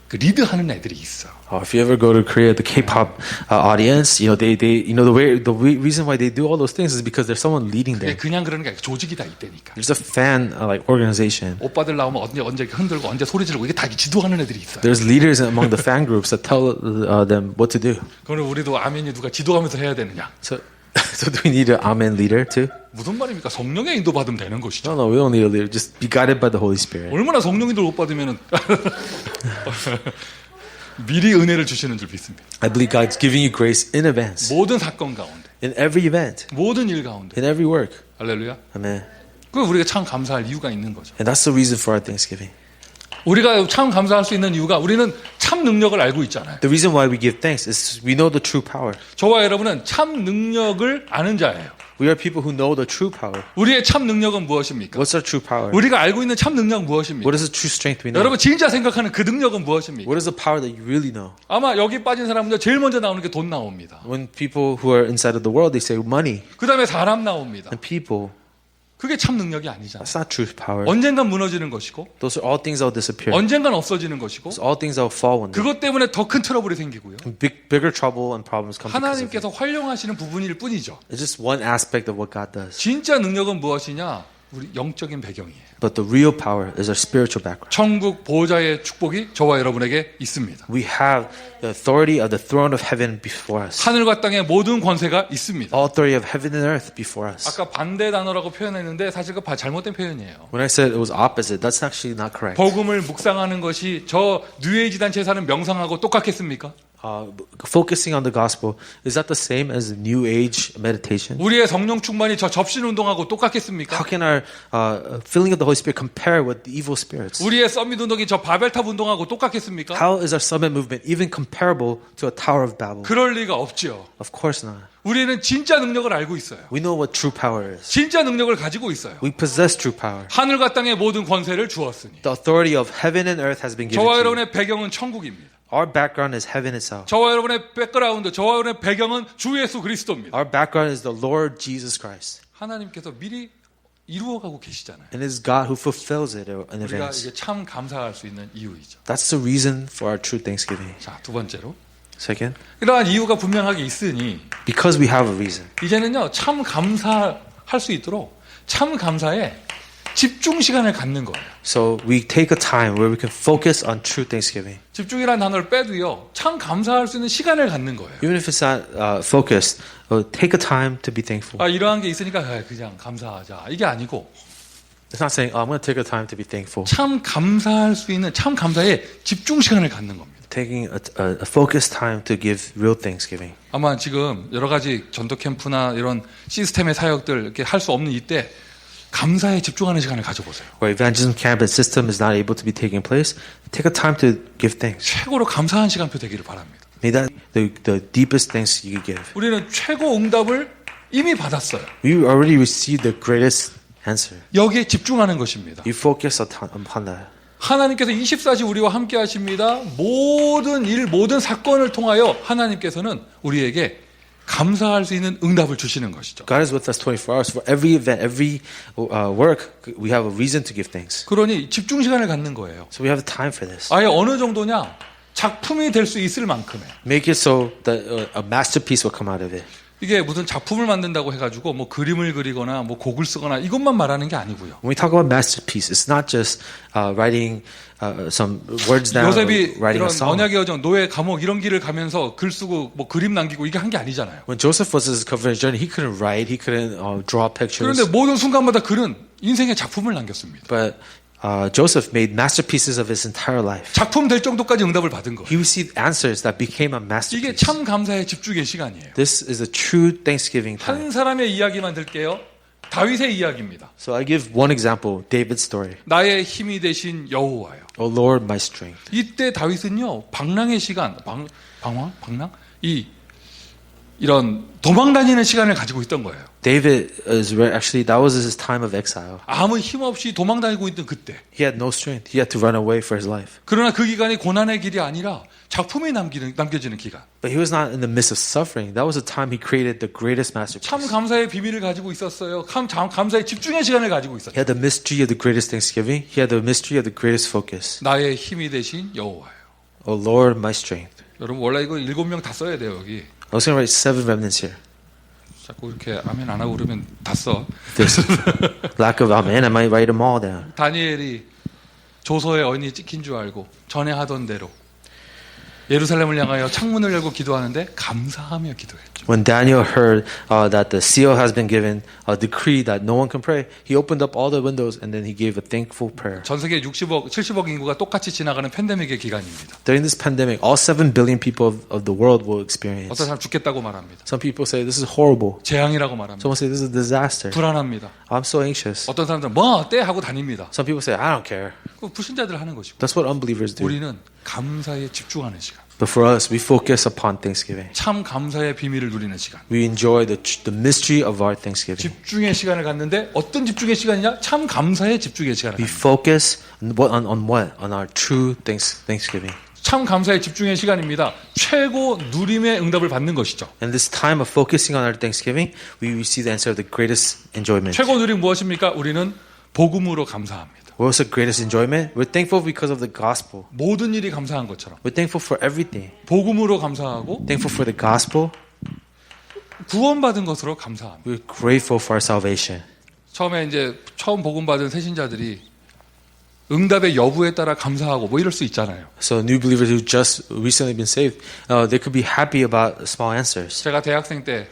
그 리드하는 애들이 있어. If you ever go to Korea, the K-pop audience, the reason why they do all those things is because there's someone leading them. 그냥 그러는 게 아니라 조직이 다 있다니까. There's a fan organization. 오빠들 나오면 언제 흔들고 언제 소리 지르고 이게 다 지도하는 애들이 있어요. There's leaders among the fan groups that tell them what to do. 그럼 우리도 아멘이 누가 지도하면서 해야 되느냐? So do we need an amen leader too? 무슨 말입니까? 성령의 인도 받으면 되는 것이죠. No, we don't need a leader. Just be guided by the Holy Spirit. 얼마나 성령 인도를 못 받으면은 미리 은혜를 주시는 줄 믿습니다. I believe God's giving you grace in advance. 모든 사건 가운데, In every event. 모든 일 가운데. In every work. 할렐루야. Amen. 그 우리가 참 감사할 이유가 있는 거죠. And that's the reason for our Thanksgiving. 우리가 참 감사할 수 있는 이유가 우리는 참 능력을 알고 있잖아요. The reason why we give thanks is we know the true power. 저와 여러분은 참 능력을 아는 자예요. We are people who know the true power. 우리의 참 능력은 무엇입니까? What's our true power? 우리가 알고 있는 참 능력은 무엇입니까? What is the true strength we know? 여러분 진짜 생각하는 그 능력은 무엇입니까? What is the power that you really know? 아마 여기 빠진 사람은요 제일 먼저 나오는 게 돈 나옵니다. When people who are inside of the world, they say money 그 다음에 사람 나옵니다. and people. 그게 참 능력이 아니잖아요. That's not true power. 언젠간 무너지는 것이고 Those are all things that will disappear. 언젠간 없어지는 것이고 Those are all things that will fall one day. 그것 때문에 더 큰 트러블이 생기고요. Bigger trouble and problems come because of it. 하나님께서 활용하시는 부분일 뿐이죠. It's just one aspect of what God does. 진짜 능력은 무엇이냐? 우리 영적인 배경이에요. But the real power is our spiritual background. 천국 보호자의 축복이 저와 여러분에게 있습니다. We have the authority of the throne of heaven before us. 하늘과 땅의 모든 권세가 있습니다. All authority of heaven and earth before us. 아까 반대 단어라고 표현했는데 사실 그 잘못된 표현이에요. When I said it was opposite, that's actually not correct. 복음을 묵상하는 것이 저 뉴에이지 단체에 사는 명상하고 똑같겠습니까? Focusing on the gospel, is that the same as New Age meditation? 우리의 성령 충만이 저 접신 운동하고 똑같겠습니까? How can our filling of the Holy Spirit compare with the evil spirits? 우리의 서밋 운동이 저 바벨탑 운동하고 똑같겠습니까? How is our summit movement even comparable to a Tower of Babel? 그럴 리가 없죠. Of course not. 우리는 진짜 능력을 알고 있어요. We know what true power is. 진짜 능력을 가지고 있어요. We possess true power. 하늘과 땅의 모든 권세를 주었으니. The authority of heaven and earth has been given 저와 to you. 여러분의 배경은 천국입니다. Our background is heaven itself. 저와 여러분의 백그라운드, 저와 여러분의 배경은 주 예수 그리스도입니다. Our background is the Lord Jesus Christ. 하나님께서 미리 이루어가고 계시잖아요. And it is God who fulfills it in 우리가 advance. 이게 참 감사할 수 있는 이유이죠. That's the reason for our true thanksgiving. 자, 두 번째로. Second, 이러한 이유가 분명하게 있으니 because we have a reason. 이제는요 참 감사할 수 있도록 참 감사에 집중 시간을 갖는 거예요. So we take a time where we can focus on true thanksgiving. 집중이라는 단어를 빼도요 참 감사할 수 있는 시간을 갖는 거예요. Even if it's not focused, take a time to be thankful. 이러한 게 있으니까 그냥 감사하자 이게 아니고 It's not saying, I'm going to take a time to be thankful. 참 감사할 수 있는 참 감사에 집중 시간을 갖는 겁니다. Taking a focused time to give real thanksgiving. 아마 지금 여러 가지 전도 캠프나 이런 시스템의 사역들 이렇게 할 수 없는 이때 감사에 집중하는 시간을 가져보세요. Where evangelism camp and system is not able to be taking place, take a time to give thanks. 최고로 감사한 시간표 되기를 바랍니다. May that the deepest thanks you could give. 우리는 최고 응답을 이미 받았어요. You already received the greatest answer. 여기에 집중하는 것입니다. You focus upon that. 하나님께서 24시 우리와 함께 하십니다. 모든 일, 모든 사건을 통하여 하나님께서는 우리에게 감사할 수 있는 응답을 주시는 것이죠. God is with us 24 hours. For every event, every work, we have a reason to give thanks. 그러니 집중 시간을 갖는 거예요. So we have time for this. 아예 어느 정도냐? 작품이 될 수 있을 만큼의. Make it so that a masterpiece will come out of it. 이게 무슨 작품을 만든다고 해가지고 뭐 그림을 그리거나 뭐 곡을 쓰거나 이것만 말하는 게 아니고요. When we talk about masterpiece, it's not just writing some words down, 요셉이 writing 이런 a song. 언약의 여정, 노예, 감옥 이런 길을 가면서 글 쓰고 뭐 그림 남기고 이게 한 게 아니잖아요. When Joseph was his covenant journey, he couldn't write, he couldn't draw pictures. 그런데 모든 순간마다 글은 인생의 작품을 남겼습니다. But Joseph made masterpieces of his entire life. 작품 될 정도까지 응답을 받은 거예요. He received answers that became a 이게 masterpiece. 참 감사의 집중의 시간이에요. This is a true Thanksgiving time. 한 사람의 이야기만 들게요. 다윗의 이야기입니다. So I give one example, David's story. 나의 힘이 되신 여호와요. O Lord, my strength. 이때 다윗은요, 방랑의 시간, 방랑? 이런 도망 다니는 시간을 가지고 있던 거예요. David actually that was his time of exile. 아무 힘 없이 도망 다니고 있던 그때. He had no strength. He had to run away for his life. 그러나 그 기간이 고난의 길이 아니라 작품이 남겨지는 기간. But he was not in the midst of suffering. That was the time he created the greatest masterpiece. 참 감사의 비밀을 가지고 있었어요. 감사의 집중의 시간을 가지고 있었어요. He had the mystery of the greatest thanksgiving. He had the mystery of the greatest focus. 나의 힘이 되신 여호와요. O Lord, my strength. 여러분 원래 이거 7명 다 써야 돼요 여기. I was going to write 7 remnants here. 자꾸 이렇게 아멘 안 하고 그러면 다 써. There's lack of amen. I might write them all down. 다니엘이 조서의 언이 찍힌 줄 알고 전에 하던 대로 예루살렘을 향하여 창문을 열고 기도하는데 감사하며 기도했죠. When Daniel heard that the seal has been given, a decree that no one can pray, he opened up all the windows and then he gave a thankful prayer. 전 세계 60억, 70억 인구가 똑같이 지나가는 팬데믹의 기간입니다. During this pandemic, all 7 billion people of the world will experience. 어떤 사람 죽겠다고 말합니다. Some people say this is horrible. 재앙이라고 말합니다. Someone say this is a disaster. 불안합니다. I'm so anxious. 어떤 사람들은 뭐 어때 하고 다닙니다. Some people say I don't care. 그 불신자들 하는 것이고 That's what unbelievers do. 우리는 감사에 집중하는 시간. But for us, we focus upon Thanksgiving. 참 감사의 비밀을 누리는 시간. We enjoy the mystery of our Thanksgiving. 집중의 시간을 갖는데 어떤 집중의 시간이냐? 참 감사의 집중의 시간을 We 갖는 focus on what? On our true Thanksgiving. 참 감사의 집중의 시간입니다. 최고 누림의 응답을 받는 것이죠. In this time of focusing on our Thanksgiving, we receive the answer of the greatest enjoyment. 최고 누림 무엇입니까? 우리는 복음으로 감사합니다. What's the greatest enjoyment? We're thankful because of the gospel. 모든 일이 감사한 것처럼 We're thankful for everything. 복음으로 감사하고 Thankful for the gospel. 구원받은 것으로 감사합니다. We're grateful for our salvation. 처음에 이제 처음 복음 받은 새신자들이 응답의 여부에 따라 감사하고 뭐 이럴 수 있잖아요. So new believers who just recently been saved, they could be happy about small answers. 제가 대학생 때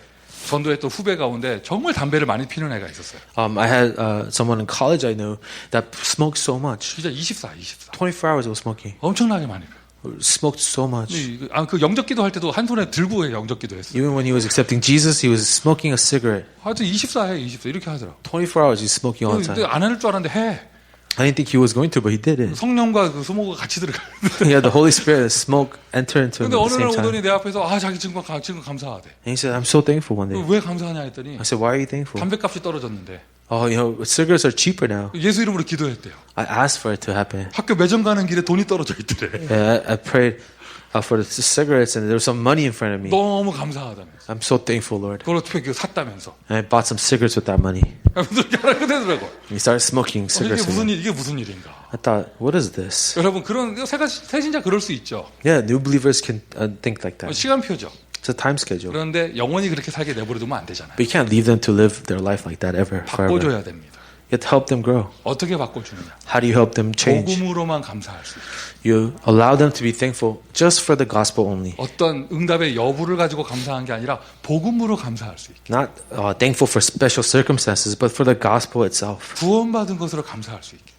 전도했던 후배 가운데 정말 담배를 많이 피는 애가 있었어요. I had someone in college I knew that smoked so much. 진짜 24. 24 hours of smoking. 엄청나게 많이 피워요. Smoked so much. 그 영접기도 할 때도 한 손에 들고 영접기도 했어요. Even when he was accepting Jesus, he was smoking a cigarette. 하여튼 24해, 24 이렇게 하더라고. 24 hours he's smoking all the 근데 time. 안 할 줄 알았는데 해. I didn't think he was going to, but he did it. 성령과 그 수모가 같이 들어가. He had the Holy Spirit and smoke enter into him 근데 at 어느 the 날 same time. 오더니 내 앞에서 자기 지금 감사하대. And he said, I'm so thankful one day. 왜 감사하냐 했더니 I said, why are you thankful? 담배값이 떨어졌는데 Oh, cigarettes are cheaper now. 예수 이름으로 기도했대요. I asked for it to happen. 학교 매점 가는 길에 돈이 떨어져 있더래. I prayed for the cigarettes and there was some money in front of me. 너무 감사하다면서. I'm so thankful, Lord. 그걸 어떻게 샀다면서. And I bought some cigarettes with that money. 그렇게 하라고 되더라고. We started smoking 이게 cigarettes. 이게 무슨 일인가? I thought, what is this? 여러분 그런 새신자 그럴 수 있죠. Yeah, new believers can think like that. 시간표죠. It's a time schedule. 그런데 영원히 그렇게 살게 내버려두면 안 되잖아요. But you can't leave them to live their life like that ever, forever. 바꿔줘야 됩니다. You have to help them grow. 어떻게 바꿔주느냐? How do you help them change? 복음으로만 감사할 수 있게. You allow them to be thankful just for the gospel only. 어떤 응답의 여부를 가지고 감사한 게 아니라 복음으로 감사할 수 있게. Not thankful for special circumstances, but for the gospel itself. 구원받은 것으로 감사할 수 있게.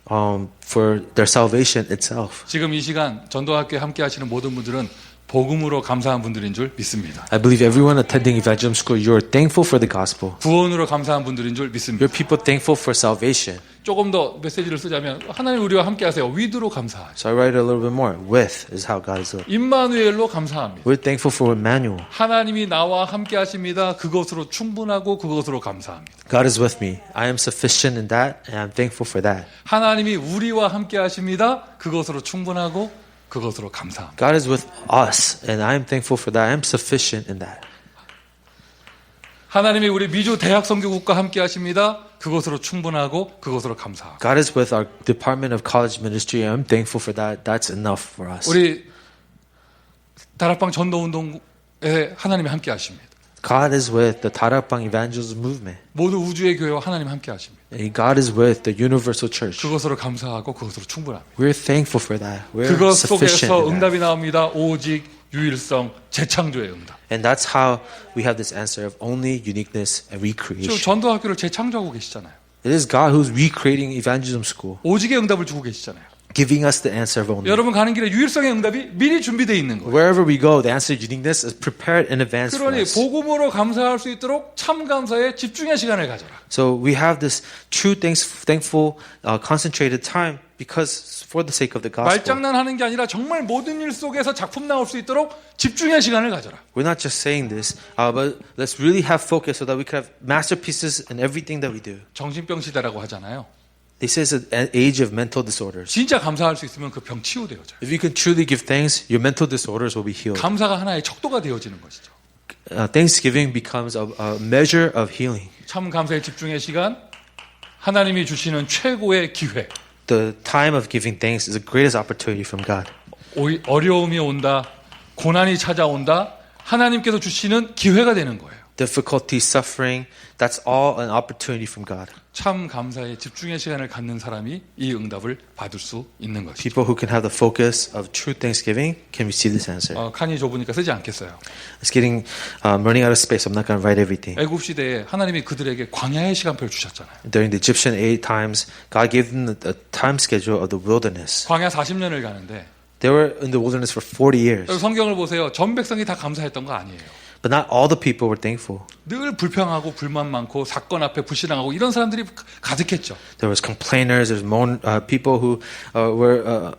For their salvation itself. 지금 이 시간 전도학교에 함께 하시는 모든 분들은 복음으로 감사한 분들인 줄 믿습니다. I believe everyone attending Evangelism School, you are thankful for the gospel. 구원으로 감사한 분들인 줄 믿습니다. You're people thankful for salvation. 조금 더 메시지를 쓰자면 하나님 우리와 함께 하세요. 위드로 감사하죠. So I write a little bit more. With is how God is. 임마누엘로 감사합니다. We're thankful for Emmanuel. 하나님이 나와 함께 하십니다. 그것으로 충분하고 그것으로 감사합니다. God is with me. I am sufficient in that, and I'm thankful for that. 하나님이 우리와 함께 하십니다. 그것으로 충분하고 그것으로 감사합니다. God is with us, and I am thankful for that. I am sufficient in that. 하나님이 우리 미주 대학 선교국과 함께 하십니다. 그것으로 충분하고 그것으로 감사하고. God is with our Department of College Ministry. I'm thankful for that. That's enough for us. 우리 다락방 전도 운동에 하나님이 함께 하십니다. God is with the Tarakbang Evangelism Movement. 모두 우주의 교회와 하나님 함께 하십니다. And God is with the Universal Church. 그것으로 감사하고 그것으로 충분합니다. We're thankful for that. We're 그것 sufficient 속에서 in that. 응답이 나옵니다. 오직 유일성, 재창조의 응답. And that's how we have this answer of only uniqueness and 지금 recreation. 전도학교를 재창조하고 계시잖아요. It is God who's recreating Evangelism School, 오직의 응답을 주고 계시잖아요. giving us the answer of only. 여러분 가는 길에 유일성의 응답이 미리 준비되어 있는 거예요. Wherever we go, the answer of uniqueness is prepared in advance for 그러니 us. 복음으로 감사할 수 있도록 참 감사에 집중의 시간을 가져라. So we have this true thankful, concentrated time because for the sake of the gospel. 말장난하는 게 아니라 정말 모든 일 속에서 작품 나올 수 있도록 집중의 시간을 가져라. We're not just saying this, but let's really have focus so that we can have masterpieces in everything that we do. 정신병 시대라고 하잖아요. They say it's an age of mental disorders. 진짜 감사할 수 있으면 그 병 치유되어져요. If you can truly give thanks, your mental disorders will be healed. 감사가 하나의 척도가 되어지는 것이죠. Thanksgiving becomes a measure of healing. 참 감사의 집중의 시간, 하나님이 주시는 최고의 기회. The time of giving thanks is the greatest opportunity from God. 어려움이 온다, 고난이 찾아온다, 하나님께서 주시는 기회가 되는 거예요. Difficulty, suffering, that's all an opportunity from God. 참 감사의 집중의 시간을 갖는 사람이 이 응답을 받을 수 있는 것이죠. People who can have the focus of true thanksgiving can receive this answer. 칸이 좁으니까 쓰지 않겠어요. It's getting running out of space. I'm not going to write everything. 애굽 시대에 하나님이 그들에게 광야의 시간표를 주셨잖아요. During the Egyptian times, God gave them the time schedule of the wilderness. 광야 40년을 가는데 They were in the wilderness for 40 years. 성경을 보세요. 전 백성이 다 감사했던 거 아니에요. But not all the people were thankful. 늘 불평하고 불만 많고 사건 앞에 불신앙하고 이런 사람들이 가득했죠. There was complainers. There was people who were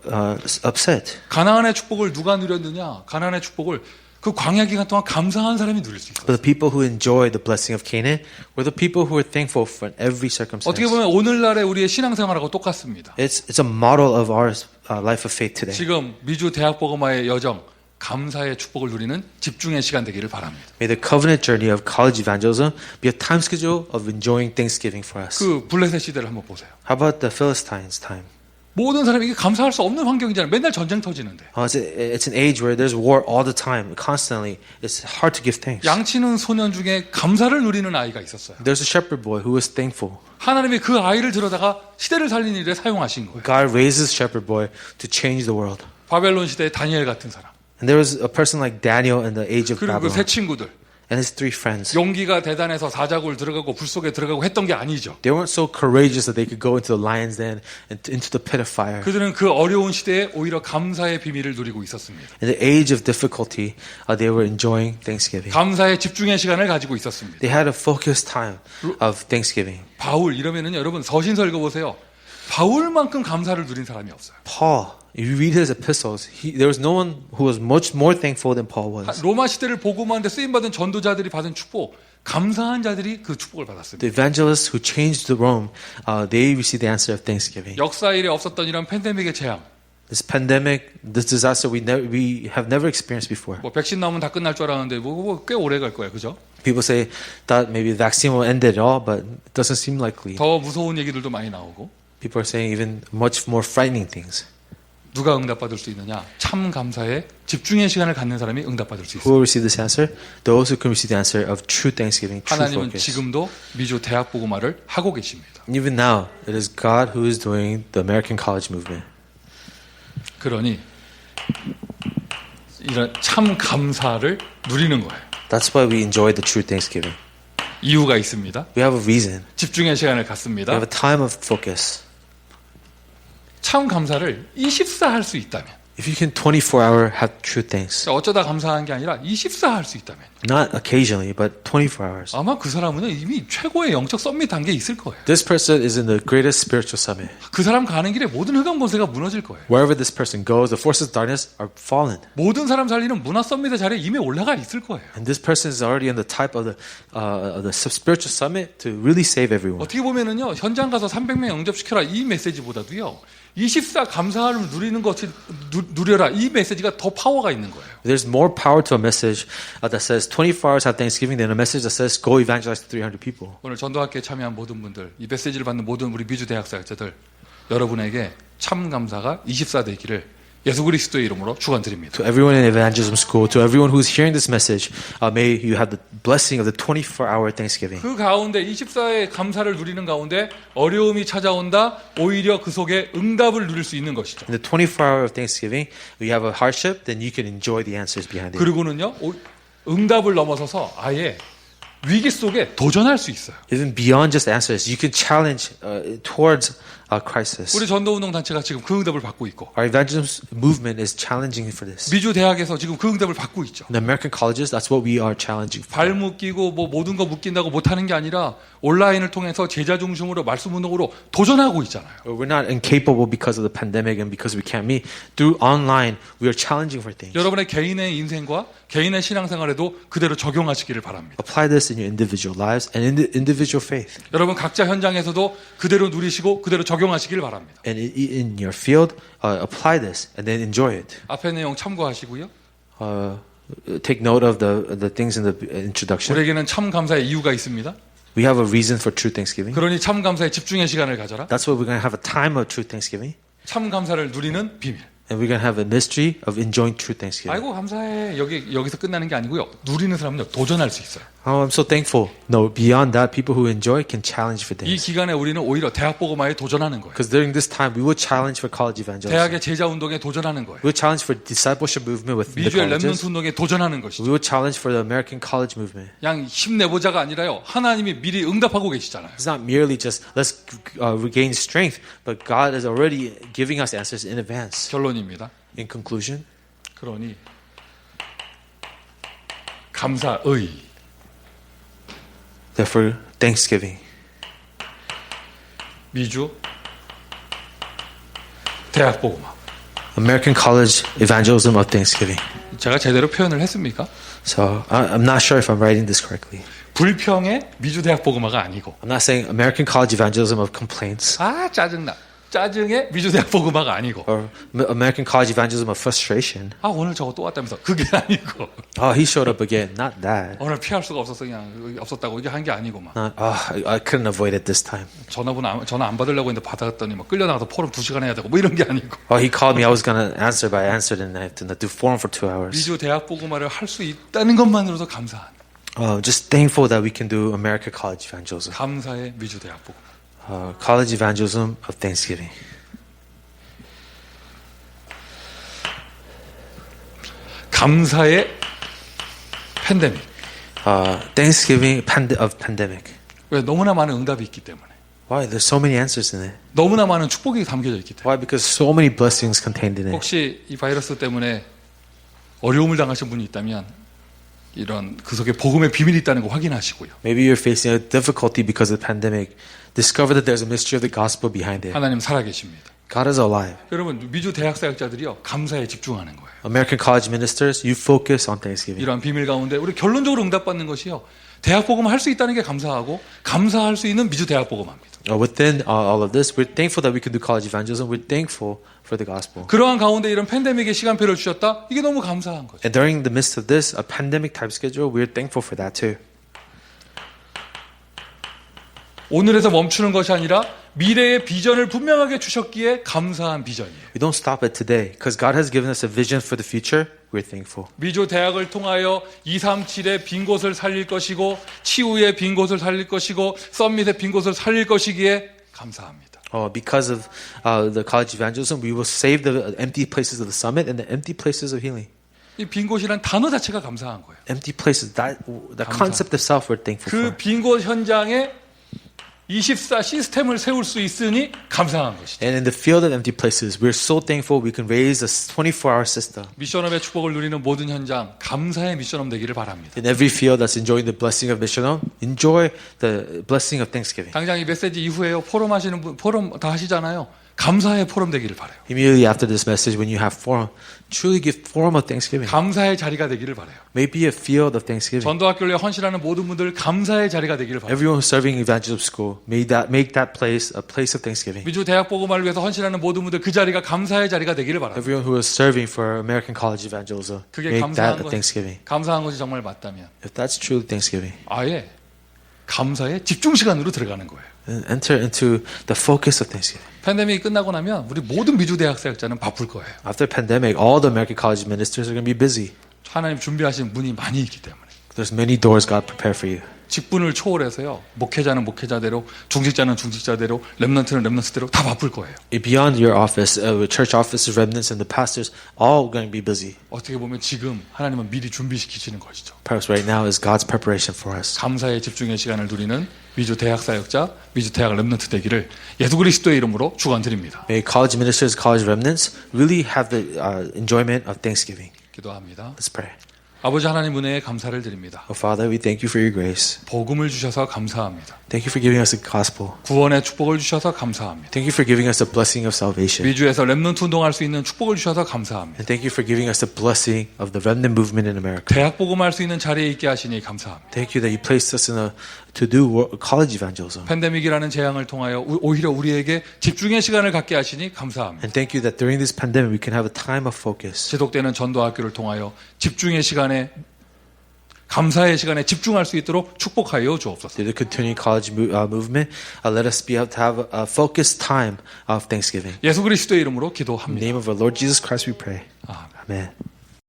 upset. 가나안의 축복을 누가 누렸느냐? 가나안의 축복을 그 광야 기간 동안 감사한 사람이 누릴 수 있어요. But the people who enjoyed the blessing of Canaan were the people who were thankful for every circumstance. 어떻게 보면 오늘날의 우리의 신앙생활하고 똑같습니다. It's a model of our life of faith today. 지금 미주 대학복음화의 여정 감사의 축복을 누리는 집중의 시간 되기를 바랍니다. May the covenant journey of college evangelism be a time schedule of enjoying Thanksgiving for us. 그 블레셋 시대를 한번 보세요. How about the Philistines' time? 모든 사람이 이게 감사할 수 없는 환경이잖아요. 맨날 전쟁 터지는데. It's an age where there's war all the time, constantly. It's hard to give thanks. 양치는 소년 중에 감사를 누리는 아이가 있었어요. There's a shepherd boy who was thankful. 하나님이 그 아이를 들여다가 시대를 살리는 일에 사용하신 거예요. God raises shepherd boy to change the world. 바벨론 시대의 다니엘 같은 사람. And there was a person like Daniel in the age of 그리고 그 세 Babylon 친구들. and his 3 friends. 용기가 대단해서 사자굴 들어가고 불 속에 들어가고 했던 게 아니죠. They weren't so courageous that they could go into the lion's den and into the pit of fire. 그들은 그 어려운 시대에 오히려 감사의 비밀을 누리고 있었습니다. In the age of difficulty, they were enjoying Thanksgiving. 감사의 집중의 시간을 가지고 있었습니다. They had a focused time of Thanksgiving. 바울 이러면은 여러분 서신서 읽어보세요. 바울만큼 감사를 누린 사람이 없어요. Paul, if you read his epistles, there was no one who was much more thankful than Paul was. 로마 시대를 복음하는데 쓰임받은 전도자들이 받은 축복, 감사한 자들이 그 축복을 받았습니다. The evangelists who changed the Rome, they received the answer of Thanksgiving. 역사 일에 없었던 이런 팬데믹의 재앙, This pandemic, this disaster we have never experienced before. 뭐 백신 나오면 다 끝날 줄 알았는데 꽤 오래 갈 거야, 그죠? People say that maybe the vaccine will end it all, but it doesn't seem likely. 더 무서운 얘기들도 많이 나오고 People are saying even much more frightening things. 누가 응답받을 수 있느냐? 참 감사에 집중의 시간을 갖는 사람이 응답받을 수 Who 있습니다. will receive this answer? Those who can receive the answer of true thanksgiving, true 하나님은 focus. 지금도 미주 대학 복음화를 하고 계십니다. Even now, it is God who is doing the American college movement. 그러니 이런 참 감사를 누리는 거예요. That's why we enjoy the true thanksgiving. 이유가 있습니다. We have a reason. 집중의 시간을 We 갖습니다. have a time of focus. 참 감사를 24 할 수 있다면, If you can 24-hour have true thanks, 어쩌다 감사한 게 아니라 24 할 수 있다면, not occasionally, but 24 hours. 아마 그 사람은 이미 최고의 영적 썸밋 단계에 있을 거예요. This person is in the greatest spiritual summit. 그 사람 가는 길에 모든 흑암 권세가 무너질 거예요. Wherever this person goes, the forces of darkness are fallen. 모든 사람 살리는 문화 썸밋의 자리에 이미 올라가 있을 거예요. And this person is already in the type of the spiritual summit to really save everyone. 어떻게 보면은요, 현장 가서 300명 영접시켜라 이 메시지보다도요, 24 감사함을 누리는 것이 누려라 이 메시지가 더 파워가 있는 거예요. There's more power to a message that says 24 hours have Thanksgiving than a message that says go evangelize to 300 people. 오늘 전도학교에 참여한 모든 분들, 이 메시지를 받는 모든 우리 미주 대학 사역자들, 여러분에게 참 감사가 24 되기를 예수 그리스도의 이름으로 축원드립니다. To everyone in evangelism school, to everyone who's hearing this message, may you have the blessing of the 24-hour Thanksgiving. 그 가운데 24의 감사를 누리는 가운데 어려움이 찾아온다. 오히려 그 속에 응답을 누릴 수 있는 것이죠. In the 24-hour of Thanksgiving, we have a hardship, then you can enjoy the answers behind it. 그리고는요, 응답을 넘어서서 아예 위기 속에 도전할 수 있어요. Even beyond just answers, you can challenge towards a crisis. 우리 전도운동 단체가 지금 그 응답을 받고 있고, Our evangelism movement is challenging for this. 미주 대학에서 지금 그 응답을 받고 있죠. In the American colleges, that's what we are challenging for. 발 묶이고 뭐 모든 거 묶인다고 못하는 게 아니라 온라인을 통해서 제자 중심으로 말씀 운동으로 도전하고 있잖아요. We're not incapable because of the pandemic and because we can't meet. Through online, we are challenging for things. 여러분의 개인의 인생과 개인의 신앙생활에도 그대로 적용하시기를 바랍니다. Apply this in your individual lives and in the individual faith. 여러분 각자 현장에서도 그대로 누리시고 그대로 적용하시기를 바랍니다. And in your field, apply this and then enjoy it. 앞에 내용 참고하시고요. Take note of the things in the introduction. 우리에게는 참 감사의 이유가 있습니다. We have a reason for true Thanksgiving. 그러니 참 감사의 집중의 시간을 가져라. That's why we're going to have a time of true Thanksgiving. 참 감사를 누리는 비밀. And we're going to have a mystery of enjoying true Thanksgiving. 아이고 감사해. 여기서 끝나는 게 아니고요. 누리는 사람은요 도전할 수 있어요. Oh, I'm so thankful. No, beyond that, people who enjoy can challenge for 이 things. 기간에 우리는 오히려 대학 복음화에 도전하는 거예요. Because during this time, we will challenge for college evangelism. 대학의 제자 운동에 도전하는 거예요. We will challenge for discipleship movement within the 미주의 렘넌트 colleges. 운동에 도전하는 We 것이죠. will challenge for the American college movement. 그냥 힘내보자가 아니라요. 하나님이 미리 응답하고 계시잖아요. It's not merely just let's regain strength, but God is already giving us answers in advance. 결론입니다. In conclusion, 그러니 감사의 therefore, Thanksgiving. 미주 대학 복음화. American college evangelism of Thanksgiving. 제가 제대로 표현을 했습니까? So I'm not sure if I'm writing this correctly. 불평의 미주 대학 복음화가 아니고 I'm not saying American college evangelism of complaints 아 짜증나. 짜증의 미주 대학 복음화가 아니고 or American college evangelism of frustration. 아 오늘 저거 또 왔다면서 그게 아니고 Oh, he showed up again. Not that. 오늘 피할 수가 없었어 그냥 없었다고 이게 한 게 아니고 막 Not, I couldn't avoid it this time. 전화 안 받으려고 했는데 받았더니 막 끌려나가서 포럼 2시간 해야 되고 뭐 이런 게 아니고 Oh, he called me. I was going to answer, but I answered and I had to do forum for 2 hours. 미주 대학 복음화를 할 수 있다는 것만으로도 감사한 Just thankful that we can do American college evangelism. 감사의 미주 대학 복음화. College evangelism of Thanksgiving. 감사의 팬데믹. Thanksgiving of pandemic. 왜 너무나 많은 응답이 있기 때문에. Why? There's so many answers in it. 너무나 많은 축복이 담겨져 있기 때문에. Why? Because so many blessings contained in it. 혹시 이 바이러스 때문에 어려움을 당하신 분이 있다면 이런 그 속에 복음의 비밀이 있다는 거 확인하시고요. Maybe you're facing a difficulty because of the pandemic. Discover that there's a mystery of the gospel behind it. 하나님 살아계십니다. God is alive. 여러분 미주 대학 사역자들이요 감사에 집중하는 거예요. American college ministers, you focus on Thanksgiving. 이러한 비밀 가운데 우리 결론적으로 응답받는 것이요 대학 복음 할 수 있다는 게 감사하고 감사할 수 있는 미주 대학 복음합니다. Within all of this, we're thankful that we can do college evangelism. We're thankful for the gospel. 그러한 가운데 이런 팬데믹의 시간표를 주셨다. 이게 너무 감사한 거죠. And during the midst of this, a pandemic type schedule, we're thankful for that too. 오늘에서 멈추는 것이 아니라 미래의 비전을 분명하게 주셨기에 감사한 비전이에요. We don't stop at today because God has given us a vision for the future. We're thankful. 미조 대학을 통하여 237의 빈 곳을 살릴 것이고 치유의 빈 곳을 살릴 것이고 썸밋의 빈 곳을 살릴 것이기에 감사합니다. Because of the college evangelism, we will save the empty places of the summit and the empty places of healing. 이 빈 곳이란 단어 자체가 감사한 거예요. Empty places, that concept itself we're thankful for. 그 빈 곳 현장에 24 시스템을 세울 수 있으니 감사한 것이죠. And in the field of empty places, we're so thankful we can raise a 24-hour system. 미션업의 축복을 누리는 모든 현장 감사의 미션업 되기를 바랍니다. In every field that's enjoying the blessing of Missional, enjoy the blessing of Thanksgiving. 당장 이 메시지 이후에요. 포럼 하시는 분, 포럼 다 하시잖아요. 감사의 포럼 되기를 바라요. Immediately after this message, when you have forum, truly give forum of Thanksgiving. 감사의 자리가 되기를 바라요. Maybe a field of Thanksgiving. 전도학교에 헌신하는 모든 분들 감사의 자리가 되기를 바라요. Everyone who's serving evangelism school, make that place a place of Thanksgiving. 미주 대학 복음화를 위해서 헌신하는 모든 분들 그 자리가 감사의 자리가 되기를 바라요. Everyone who is serving for American College Evangelism, 그게 make 감사한 that a 것, Thanksgiving. 감사한 것이 정말 맞다면 If that's truly Thanksgiving, 아예 감사의 집중 시간으로 들어가는 거예요. then enter into the focus of Thanksgiving. 팬데믹이 끝나고 나면 우리 모든 미주 대학 사역자는 바쁠 거예요. After pandemic, all the American college ministers are going to be busy. 하나님 준비하신 문이 많이 있기 때문에 There's many doors God prepared for you. 직분을 초월해서요. 목회자는 목회자대로, 중직자는 중직자대로, 렘넌트는 렘넌트대로 다 바쁠 거예요. Beyond your office, church offices, remnants, and the pastors, all going to be busy. 어떻게 보면 지금 하나님은 미리 준비시키시는 것이죠. Perhaps right now is God's preparation for us. 감사의 집중의 시간을 누리는 미주 대학 사역자, 미주 대학 렘넌트 되기를 예수 그리스도의 이름으로 축원드립니다. May college ministers, college remnants really have the enjoyment of Thanksgiving. 기도합니다. Let's pray. 아버지 하나님 은혜에 감사를 드립니다. Oh, Father, we thank you for your grace. 복음을 주셔서 감사합니다. Thank you for giving us the gospel. 구원의 축복을 주셔서 감사합니다. Thank you for giving us the blessing of salvation. 미주에서 렘넌트 운동할 수 있는 축복을 주셔서 감사합니다. And thank you for giving us the blessing of the remnant movement in America. 대학 복음할 수 있는 자리에 있게 하시니 감사합니다. Thank you that you placed us in to do college evangelism. 팬데믹이라는 재앙을 통하여 오히려 우리에게 집중의 시간을 갖게 하시니 감사합니다. And thank you that during this pandemic we can have a time of focus. 지속되는 전도학교를 통하여 집중의 시간에 감사의 시간에 집중할 수 있도록 축복하여 주옵소서. Through the continuing college movement, let us be able to have a focused time of Thanksgiving. 예수 그리스도의 이름으로 In the 기도합니다. name of our Lord Jesus Christ we pray. 아멘. Amen.